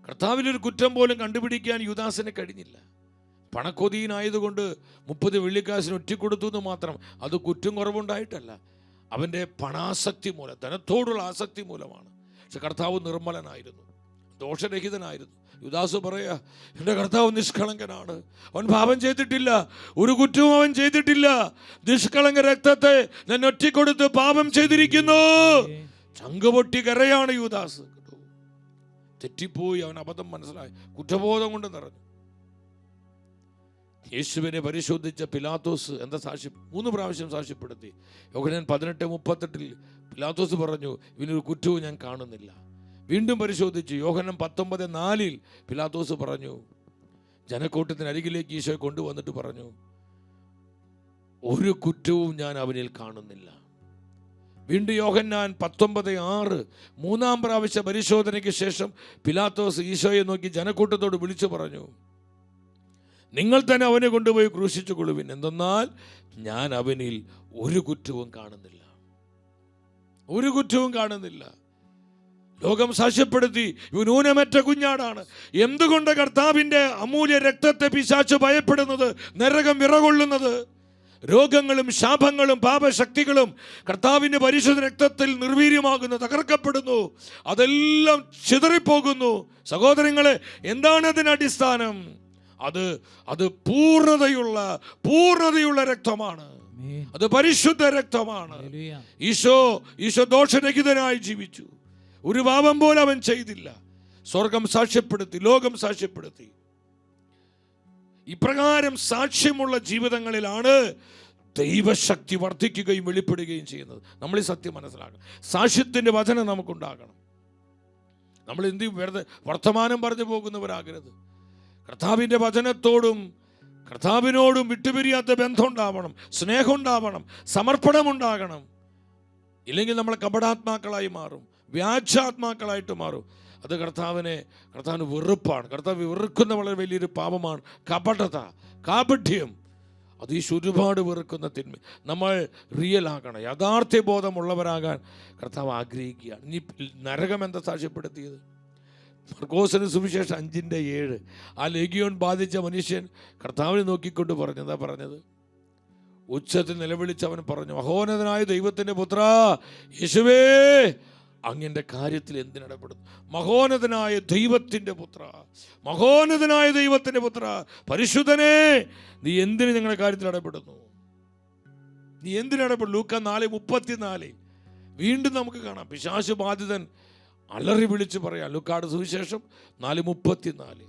A: കർത്താവിലൊരു കുറ്റം പോലും കണ്ടുപിടിക്കാൻ യൂദാസിന് കഴിഞ്ഞില്ല. പണക്കൊതിയനായതുകൊണ്ട് 30 വെള്ളിക്കാശിന് ഒറ്റിക്കൊടുത്തു എന്ന് മാത്രം. അത് കുറ്റം കുറവുണ്ടായിട്ടല്ല, അവൻ്റെ പണാസക്തി മൂലം, ധനത്തോടുള്ള ആസക്തി മൂലമാണ്. പക്ഷെ കർത്താവ് നിർമ്മലനായിരുന്നു, ദോഷരഹിതനായിരുന്നു. യൂദാസ് പറയാ, എൻ്റെ കർത്താവ് നിഷ്കളങ്കനാണ്, അവൻ പാപം ചെയ്തിട്ടില്ല, ഒരു കുറ്റവും അവൻ ചെയ്തിട്ടില്ല. നിഷ്കളങ്ക രക്തത്തെ ഞാൻ ഒറ്റിക്കൊടുത്ത് പാപം ചെയ്തിരിക്കുന്നു. ചങ്കുപൊട്ടി കരയാണ് യൂദാസ്. തെറ്റിപ്പോയി, അവൻ അബദ്ധം മനസ്സിലായി, കുറ്റബോധം കൊണ്ട് നിറഞ്ഞു. യേശുവിനെ പരിശോധിച്ച പിലാത്തോസ് എന്താ സാക്ഷ്യം? 3 പ്രാവശ്യം സാക്ഷ്യപ്പെടുത്തി. യോഹന്നാൻ 18:38 പിലാത്തോസ് പറഞ്ഞു, ഇവനൊരു കുറ്റവും ഞാൻ കാണുന്നില്ല. വീണ്ടും പരിശോധിച്ചു. യോഹന്നാൻ 19:4 പിലാത്തോസ് പറഞ്ഞു, ജനക്കൂട്ടത്തിന് അരികിലേക്ക് ഈശോയെ കൊണ്ടുവന്നിട്ട് പറഞ്ഞു, ഒരു കുറ്റവും ഞാൻ അവനിൽ കാണുന്നില്ല. വീണ്ടും യോഹന്നാൻ 19:6 3-ാം പ്രാവശ്യ പരിശോധനയ്ക്ക് ശേഷം പിലാത്തോസ് ഈശോയെ നോക്കി ജനക്കൂട്ടത്തോട് വിളിച്ചു പറഞ്ഞു, നിങ്ങൾ തന്നെ അവനെ കൊണ്ടുപോയി ക്രൂശിച്ചു കൊള്ളുവിൻ, എന്തെന്നാൽ ഞാൻ അവനിൽ ഒരു കുറ്റവും കാണുന്നില്ല. ഒരു കുറ്റവും കാണുന്നില്ല. ലോകം സാക്ഷ്യപ്പെടുത്തി, ഇവൻ ഊനമറ്റ കുഞ്ഞാടാണ്. എന്തുകൊണ്ട് കർത്താവിൻ്റെ അമൂല്യ രക്തത്തെ പിശാച് ഭയപ്പെടുന്നത്, നരകം വിറകൊള്ളുന്നത്? രോഗങ്ങളും ശാപങ്ങളും പാപശക്തികളും കർത്താവിൻ്റെ പരിശുദ്ധ രക്തത്തിൽ നിർവീര്യമാകുന്നു, തകർക്കപ്പെടുന്നു, അതെല്ലാം ചിതറിപ്പോകുന്നു. സഹോദരങ്ങളെ, എന്താണ് അതിന് അടിസ്ഥാനം? അത് പൂർണ്ണതയുള്ള രക്തമാണ്. അത് പരിശുദ്ധ രക്തമാണ്. ഈശോ ദോഷരഹിതനായി ജീവിച്ചു. ഒരു പാപം പോലും അവൻ ചെയ്തില്ല. സ്വർഗം സാക്ഷ്യപ്പെടുത്തി, ലോകം സാക്ഷ്യപ്പെടുത്തി. ഇപ്രകാരം സാക്ഷ്യമുള്ള ജീവിതങ്ങളിലാണ് ദൈവശക്തി വർദ്ധിക്കുകയും വെളിപ്പെടുകയും ചെയ്യുന്നത്. നമ്മൾ ഈ സത്യം മനസ്സിലാക്കണം. സാക്ഷ്യത്തിൻ്റെ വചനം നമുക്കുണ്ടാകണം. നമ്മൾ എന്ത് വെറുതെ വർത്തമാനം പറഞ്ഞു പോകുന്നവരാകരുത്. കർത്താവിൻ്റെ വചനത്തോടും കർത്താവിനോടും വിട്ടുപിരിയാത്ത ബന്ധം ഉണ്ടാവണം, സ്നേഹം ഉണ്ടാവണം, സമർപ്പണം ഉണ്ടാകണം. ഇല്ലെങ്കിൽ നമ്മൾ കപടാത്മാക്കളായി മാറും, വ്യാജാത്മാക്കളായിട്ട് മാറും. അത് കർത്താവിന് വെറുപ്പാണ്. കർത്താവ് വെറുക്കുന്ന വളരെ വലിയൊരു പാപമാണ് കപടത, കാപഠ്യം. അത് ഈശോ ഒരുപാട് വെറുക്കുന്ന തിന്മ. നമ്മൾ റിയൽ ആകണം, യഥാർത്ഥ ബോധമുള്ളവരാകാൻ കർത്താവ് ആഗ്രഹിക്കുകയാണ്. ഇനി നരകം എന്താ സാക്ഷ്യപ്പെടുത്തിയത്? മർക്കോസിന് സുവിശേഷം 5:7 ആ ലേഗിയോൺ ബാധിച്ച മനുഷ്യൻ കർത്താവിനെ നോക്കിക്കൊണ്ട് പറഞ്ഞു, എന്താ പറഞ്ഞത്? ഉച്ചത്തിൽ നിലവിളിച്ചവൻ പറഞ്ഞു, മഹോന്നതനായ ദൈവത്തിൻ്റെ പുത്ര യേശുവേ, അങ്ങൻ്റെ കാര്യത്തിൽ എന്തിനിടപെടുന്നു? മഹോന്നതനായ ദൈവത്തിൻ്റെ പുത്ര, മഹോന്നതനായ ദൈവത്തിൻ്റെ പുത്ര, പരിശുദ്ധനെ, നീ എന്തിന് ഞങ്ങളുടെ കാര്യത്തിൽ ഇടപെടുന്നു? നീ എന്തിനിടപെടും? ലൂക്ക 4:34 വീണ്ടും നമുക്ക് കാണാം. പിശാച് ബാധിതൻ അലറി വിളിച്ച് പറയാം. ലൂക്കായുടെ സുവിശേഷം 4:34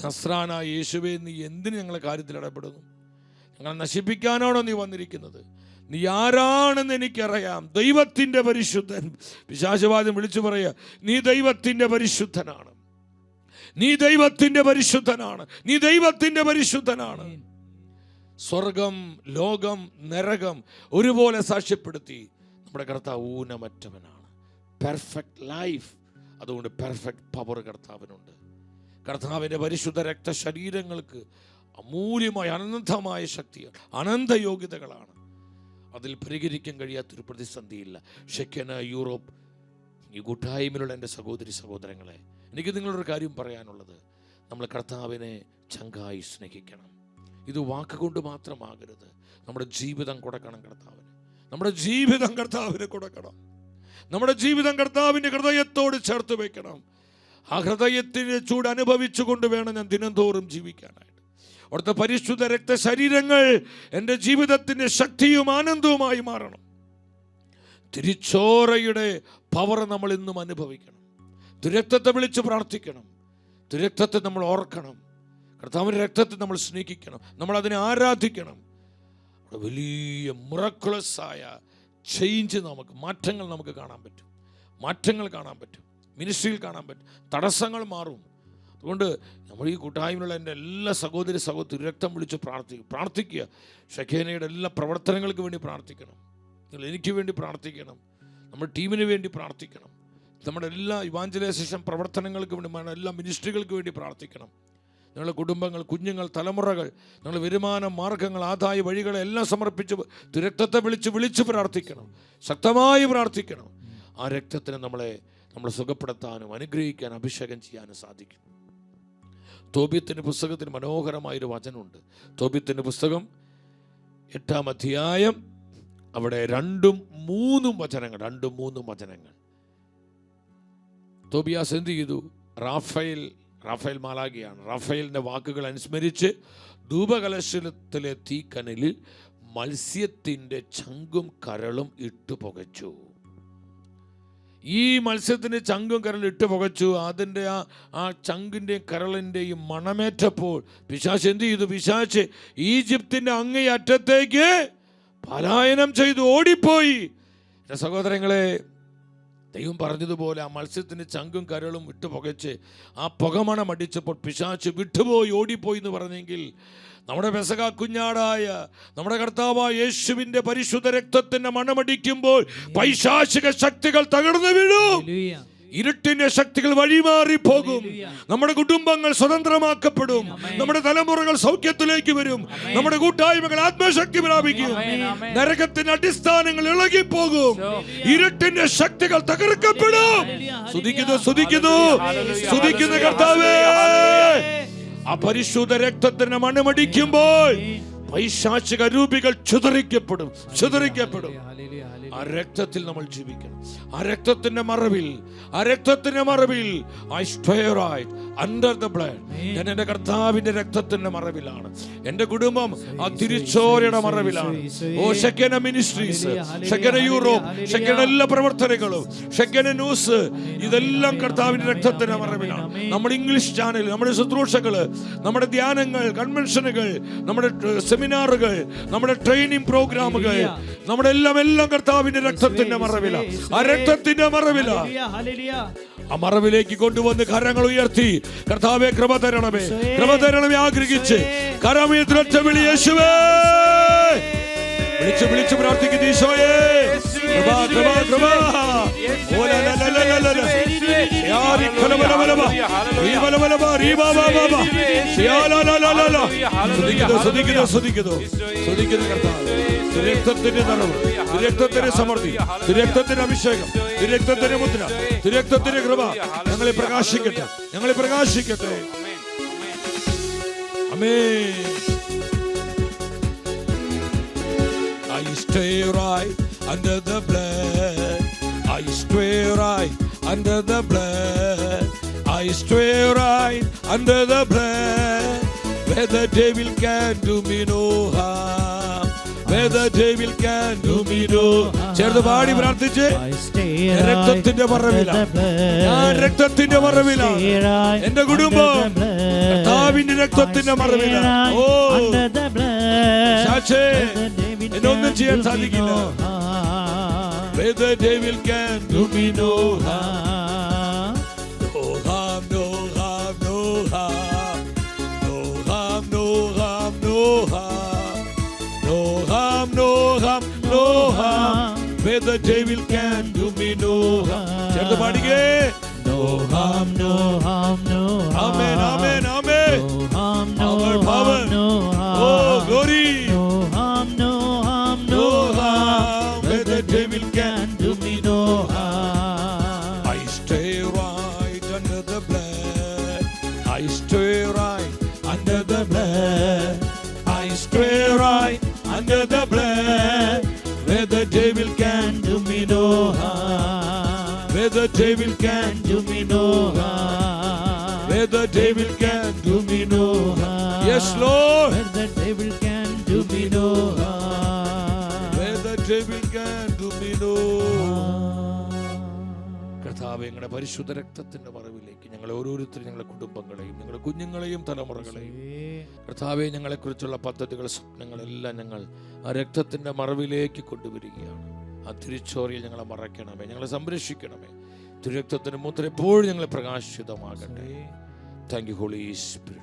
A: നസ്രാനായ യേശുവേ, നീ എന്തിന് ഞങ്ങളുടെ കാര്യത്തിൽ ഇടപെടുന്നു? ഞങ്ങളെ നശിപ്പിക്കാനാണോ നീ വന്നിരിക്കുന്നത്? നീ ആരാണെന്ന് എനിക്കറിയാം, ദൈവത്തിൻ്റെ പരിശുദ്ധൻ. പിശാചവാദം വിളിച്ചു പറയുക, നീ ദൈവത്തിൻ്റെ പരിശുദ്ധനാണ്, നീ ദൈവത്തിൻ്റെ പരിശുദ്ധനാണ്, നീ ദൈവത്തിൻ്റെ പരിശുദ്ധനാണ്. സ്വർഗം, ലോകം, നരകം ഒരുപോലെ സാക്ഷ്യപ്പെടുത്തി നമ്മുടെ കർത്താവ് ഊനമറ്റവനാണ്. Perfect life. അതുകൊണ്ട് പെർഫെക്റ്റ് പവർ കർത്താവിനുണ്ട്. കർത്താവിൻ്റെ പരിശുദ്ധ രക്തശരീരങ്ങൾക്ക് അമൂല്യമായ അനന്തമായ ശക്തിയാണ്, അനന്ത യോഗ്യതകളാണ്. അതിൽ പരിഹരിക്കാൻ കഴിയാത്തൊരു പ്രതിസന്ധിയില്ല. ഷെക്കന, യൂറോപ്പ്, ഈ കൂട്ടായ്മയിലുള്ള എൻ്റെ സഹോദരി സഹോദരങ്ങളെ, എനിക്ക് നിങ്ങളൊരു കാര്യം പറയാനുള്ളത്, നമ്മൾ കർത്താവിനെ ചങ്കായി സ്നേഹിക്കണം. ഇത് വാക്കുകൊണ്ട് മാത്രമാകരുത്. നമ്മുടെ ജീവിതം കൊടുക്കണം കർത്താവിന്. നമ്മുടെ ജീവിതം കർത്താവിന് കൊടുക്കണം. നമ്മുടെ ജീവിതം കർത്താവിൻ്റെ ഹൃദയത്തോട് ചേർത്ത് വയ്ക്കണം. ആ ഹൃദയത്തിൻ്റെ ചൂട് അനുഭവിച്ചുകൊണ്ട് വേണം ഞാൻ ദിനംതോറും ജീവിക്കാനായിട്ട്. അവിടുത്തെ പരിശുദ്ധ രക്തശരീരങ്ങൾ എൻ്റെ ജീവിതത്തിൻ്റെ ശക്തിയും ആനന്ദവുമായി മാറണം. തിരുച്ചോരയുടെ പവർ നമ്മൾ ഇന്നും അനുഭവിക്കണം. ദുരക്തത്തെ വിളിച്ച് പ്രാർത്ഥിക്കണം. ദുരക്തത്തെ നമ്മൾ ഓർക്കണം. കർത്താവിൻ്റെ രക്തത്തെ നമ്മൾ സ്നേഹിക്കണം. നമ്മൾ അതിനെ ആരാധിക്കണം. വലിയ മിറക്കുലസായ ചേഞ്ച്, മാറ്റങ്ങൾ നമുക്ക് കാണാൻ പറ്റും. മാറ്റങ്ങൾ കാണാൻ പറ്റും. മിനിസ്ട്രിയിൽ കാണാൻ പറ്റും. തടസ്സങ്ങൾ മാറും. അതുകൊണ്ട് നമ്മൾ ഈ കൂട്ടായ്മയിലുള്ള എൻ്റെ എല്ലാ സഹോദരി രക്തം വിളിച്ച് പ്രാർത്ഥിക്കുക. ഷെഖേനയുടെ എല്ലാ പ്രവർത്തനങ്ങൾക്ക് വേണ്ടി പ്രാർത്ഥിക്കണം. നിങ്ങൾ എനിക്ക് വേണ്ടി പ്രാർത്ഥിക്കണം. നമ്മുടെ ടീമിന് വേണ്ടി പ്രാർത്ഥിക്കണം. നമ്മുടെ എല്ലാ ഇവാഞ്ചലൈസേഷൻ പ്രവർത്തനങ്ങൾക്ക് വേണ്ടി, എല്ലാ മിനിസ്ട്രികൾക്ക് വേണ്ടി പ്രാർത്ഥിക്കണം. നിങ്ങളുടെ കുടുംബങ്ങൾ, കുഞ്ഞുങ്ങൾ, തലമുറകൾ, നിങ്ങളുടെ വരുമാന മാർഗങ്ങൾ, ആദായ വഴികളെ എല്ലാം സമർപ്പിച്ച് രക്തത്തെ വിളിച്ച് പ്രാർത്ഥിക്കണം. ശക്തമായി പ്രാർത്ഥിക്കണം. ആ രക്തത്തിന് നമ്മളെ സുഖപ്പെടുത്താനും അനുഗ്രഹിക്കാനും അഭിഷേകം ചെയ്യാനും സാധിക്കും. തോബിയത്തിൻ്റെ പുസ്തകത്തിന് മനോഹരമായൊരു വചനമുണ്ട്. തോബിയത്തിൻ്റെ പുസ്തകം 8-ാം അധ്യായം, അവിടെ 2-3 വചനങ്ങൾ. തോബിയാസ് എന്ത് ചെയ്തു? റാഫേൽ മാലാഖയാണ്. റാഫേലിൻ്റെ വാക്കുകൾ അനുസ്മരിച്ച് ധൂപകലശത്തിലെ തീക്കനലിൽ മത്സ്യത്തിൻ്റെ ചങ്കും കരളും ഇട്ടു പുകച്ചു. ഈ മത്സ്യത്തിന് ചങ്കും കരളും ഇട്ട് പുകച്ചു. അതിൻ്റെ ആ ചങ്കിൻ്റെയും കരളിൻ്റെയും മണമേറ്റപ്പോൾ പിശാച് എന്ത് ചെയ്തു? പിശാച് ഈജിപ്തിൻ്റെ അങ്ങേ അറ്റത്തേക്ക് പലായനം ചെയ്തു, ഓടിപ്പോയി. എൻ്റെ സഹോദരങ്ങളെ, ദൈവം പറഞ്ഞതുപോലെ ആ മത്സ്യത്തിന് ചങ്കും കരളും ഇട്ട് പുകച്ച് ആ പുകമണം അടിച്ചപ്പോൾ പിശാച് വിട്ടുപോയി, ഓടിപ്പോയി എന്ന് പറഞ്ഞെങ്കിൽ നമ്മുടെ പെസഹ കുഞ്ഞാടായ നമ്മുടെ കർത്താവായ യേശുവിൻ്റെ പരിശുദ്ധ രക്തത്തിൻ്റെ മണമടിക്കുമ്പോൾ പൈശാചിക ശക്തികൾ തകർന്നു വീഴും. ഇരുട്ടിന്റെ ശക്തികൾ വഴിമാറിപ്പോകും. നമ്മുടെ കുടുംബങ്ങൾ സ്വതന്ത്രമാക്കപ്പെടും. നമ്മുടെ തലമുറകൾ സൗഖ്യത്തിലേക്ക് വരും. നമ്മുടെ കൂട്ടായ്മകൾ ആത്മശക്തി പ്രാപിക്കും. നരകത്തിന്റെ അടിസ്ഥാനങ്ങൾ ഇളകിപ്പോകും. ഇരുട്ടിന്റെ ശക്തികൾ തകർക്കപ്പെടും. സ്തുതിക്കുന്നു കർത്താവേ. ആ പരിശുദ്ധ രക്തത്തിന് മണമടിക്കുമ്പോൾ പൈശാചിക രൂപികൾ ചിതറിക്കപ്പെടും. ആ രക്തത്തിൽ നമ്മൾ ജീവിക്കണം. ആ രക്തത്തിന്റെ മറവിൽ I stay right under the blood. ഞാൻ എൻ്റെ കർത്താവിന്റെ രക്തത്തിന്റെ മറവിലാണ്. എൻ്റെ കുടുംബം ആ തിരിച്ചോരയുടെ മറവിലാണ്. ഓ ഷെക്കന മിനിസ്ട്രീസ്, ഷെക്കന യൂറോപ്പ്, ഷെക്കന എല്ലാ പ്രവർത്തനങ്ങളും, ഷെക്കന ന്യൂസ്, ഇതെല്ലാം കർത്താവിന്റെ രക്തത്തിന്റെ മറവിലാണ്. നമ്മുടെ ഇംഗ്ലീഷ് ചാനൽ, നമ്മുടെ ശുശ്രൂഷകള്, നമ്മുടെ ധ്യാനങ്ങൾ, കൺവെൻഷനുകൾ, നമ്മുടെ സെമിനാറുകൾ, നമ്മുടെ ട്രെയിനിങ് പ്രോഗ്രാമുകൾ, നമ്മുടെ എല്ലാം കർത്താവിന്റെ രക്തത്തിന്റെ മറവിലാണ്. ആ രക്തത്തിന്റെ മറവിലാണ്. ആ മറവിലേക്ക് കൊണ്ടുവന്ന് കരങ്ങൾ ഉയർത്തി കർത്താവേ കൃപ തരണമേ ആഗ്രഹിച്ച് കരമീത്രൊറ്റ വിളി യേശുവേ വിളിച്ച് പ്രാർത്ഥിക്കുന്ന ഈശോയേ കൃപ രക്തത്തിന്റെ നിറവ്, രക്തത്തിന്റെ സമൃദ്ധി, രക്തത്തിന്റെ അഭിഷേകം, രക്തത്തിന്റെ മുദ്ര, രക്തത്തിന്റെ കൃപ ഞങ്ങളെ പ്രകാശിക്കട്ടെ. ആമേൻ. I stay right under the blood. I stay right under the blood. I stay right under the blood. Where the devil can do me no harm. Where the devil can do me no harm. ചേർന്ന് പാടി പ്രാർത്ഥിച്ച് രക്തത്തിന്റെ മറവിലാണ് എന്റെ കുടുംബം കർത്താവിന്റെ രക്തത്തിന്റെ മറവിലാണ്. ഓ സാക്ഷേ എന്നൊന്നും ചെയ്യാൻ സാധിക്കില്ല. Where the devil can do me no harm. No harm, no harm, no harm. No harm, no harm, no harm. No harm, no harm, no harm. Where the devil can do me no harm. ചേർത്ത് പാടിക്കേ. No harm, no harm, no harm. Amen, amen, amen. No harm, no harm, no harm. Oh, glory. No harm, no harm, no harm. Where the devil can do me no harm. I stay right under the blood. I stay right under the blood. I stay right under the blood. Where the devil can do me no harm. Where the devil can do me no harm. Where the devil can do me no harm. Yes, Lord. Where the devil can do me no harm. Where the devil can do me no harm. കർത്താവേ, ഞങ്ങളുടെ പരിശുദ്ധ രക്തത്തിന്റെ മറവിലേക്ക് ഞങ്ങളെ ഓരോരുത്തരും, ഞങ്ങളുടെ കുടുംബങ്ങളെയും, ഞങ്ങളുടെ കുഞ്ഞുങ്ങളെയും തലമുറകളെയും കർത്താവേ, ഞങ്ങളെക്കുറിച്ചുള്ള പദ്ധതികൾ, സ്വപ്നങ്ങളെല്ലാം ഞങ്ങൾ ആ രക്തത്തിന്റെ മറവിലേക്ക് കൊണ്ടുവരികയാണ്. ആ തിരിച്ചോറിയിൽ ഞങ്ങളെ മറയ്ക്കണമേ, ഞങ്ങളെ സംരക്ഷിക്കണമേ. തിരുരക്തത്തിന് മുദ്ര എപ്പോഴും ഞങ്ങളെ പ്രകാശിതമാകട്ടെ. Thank you Holy spirit.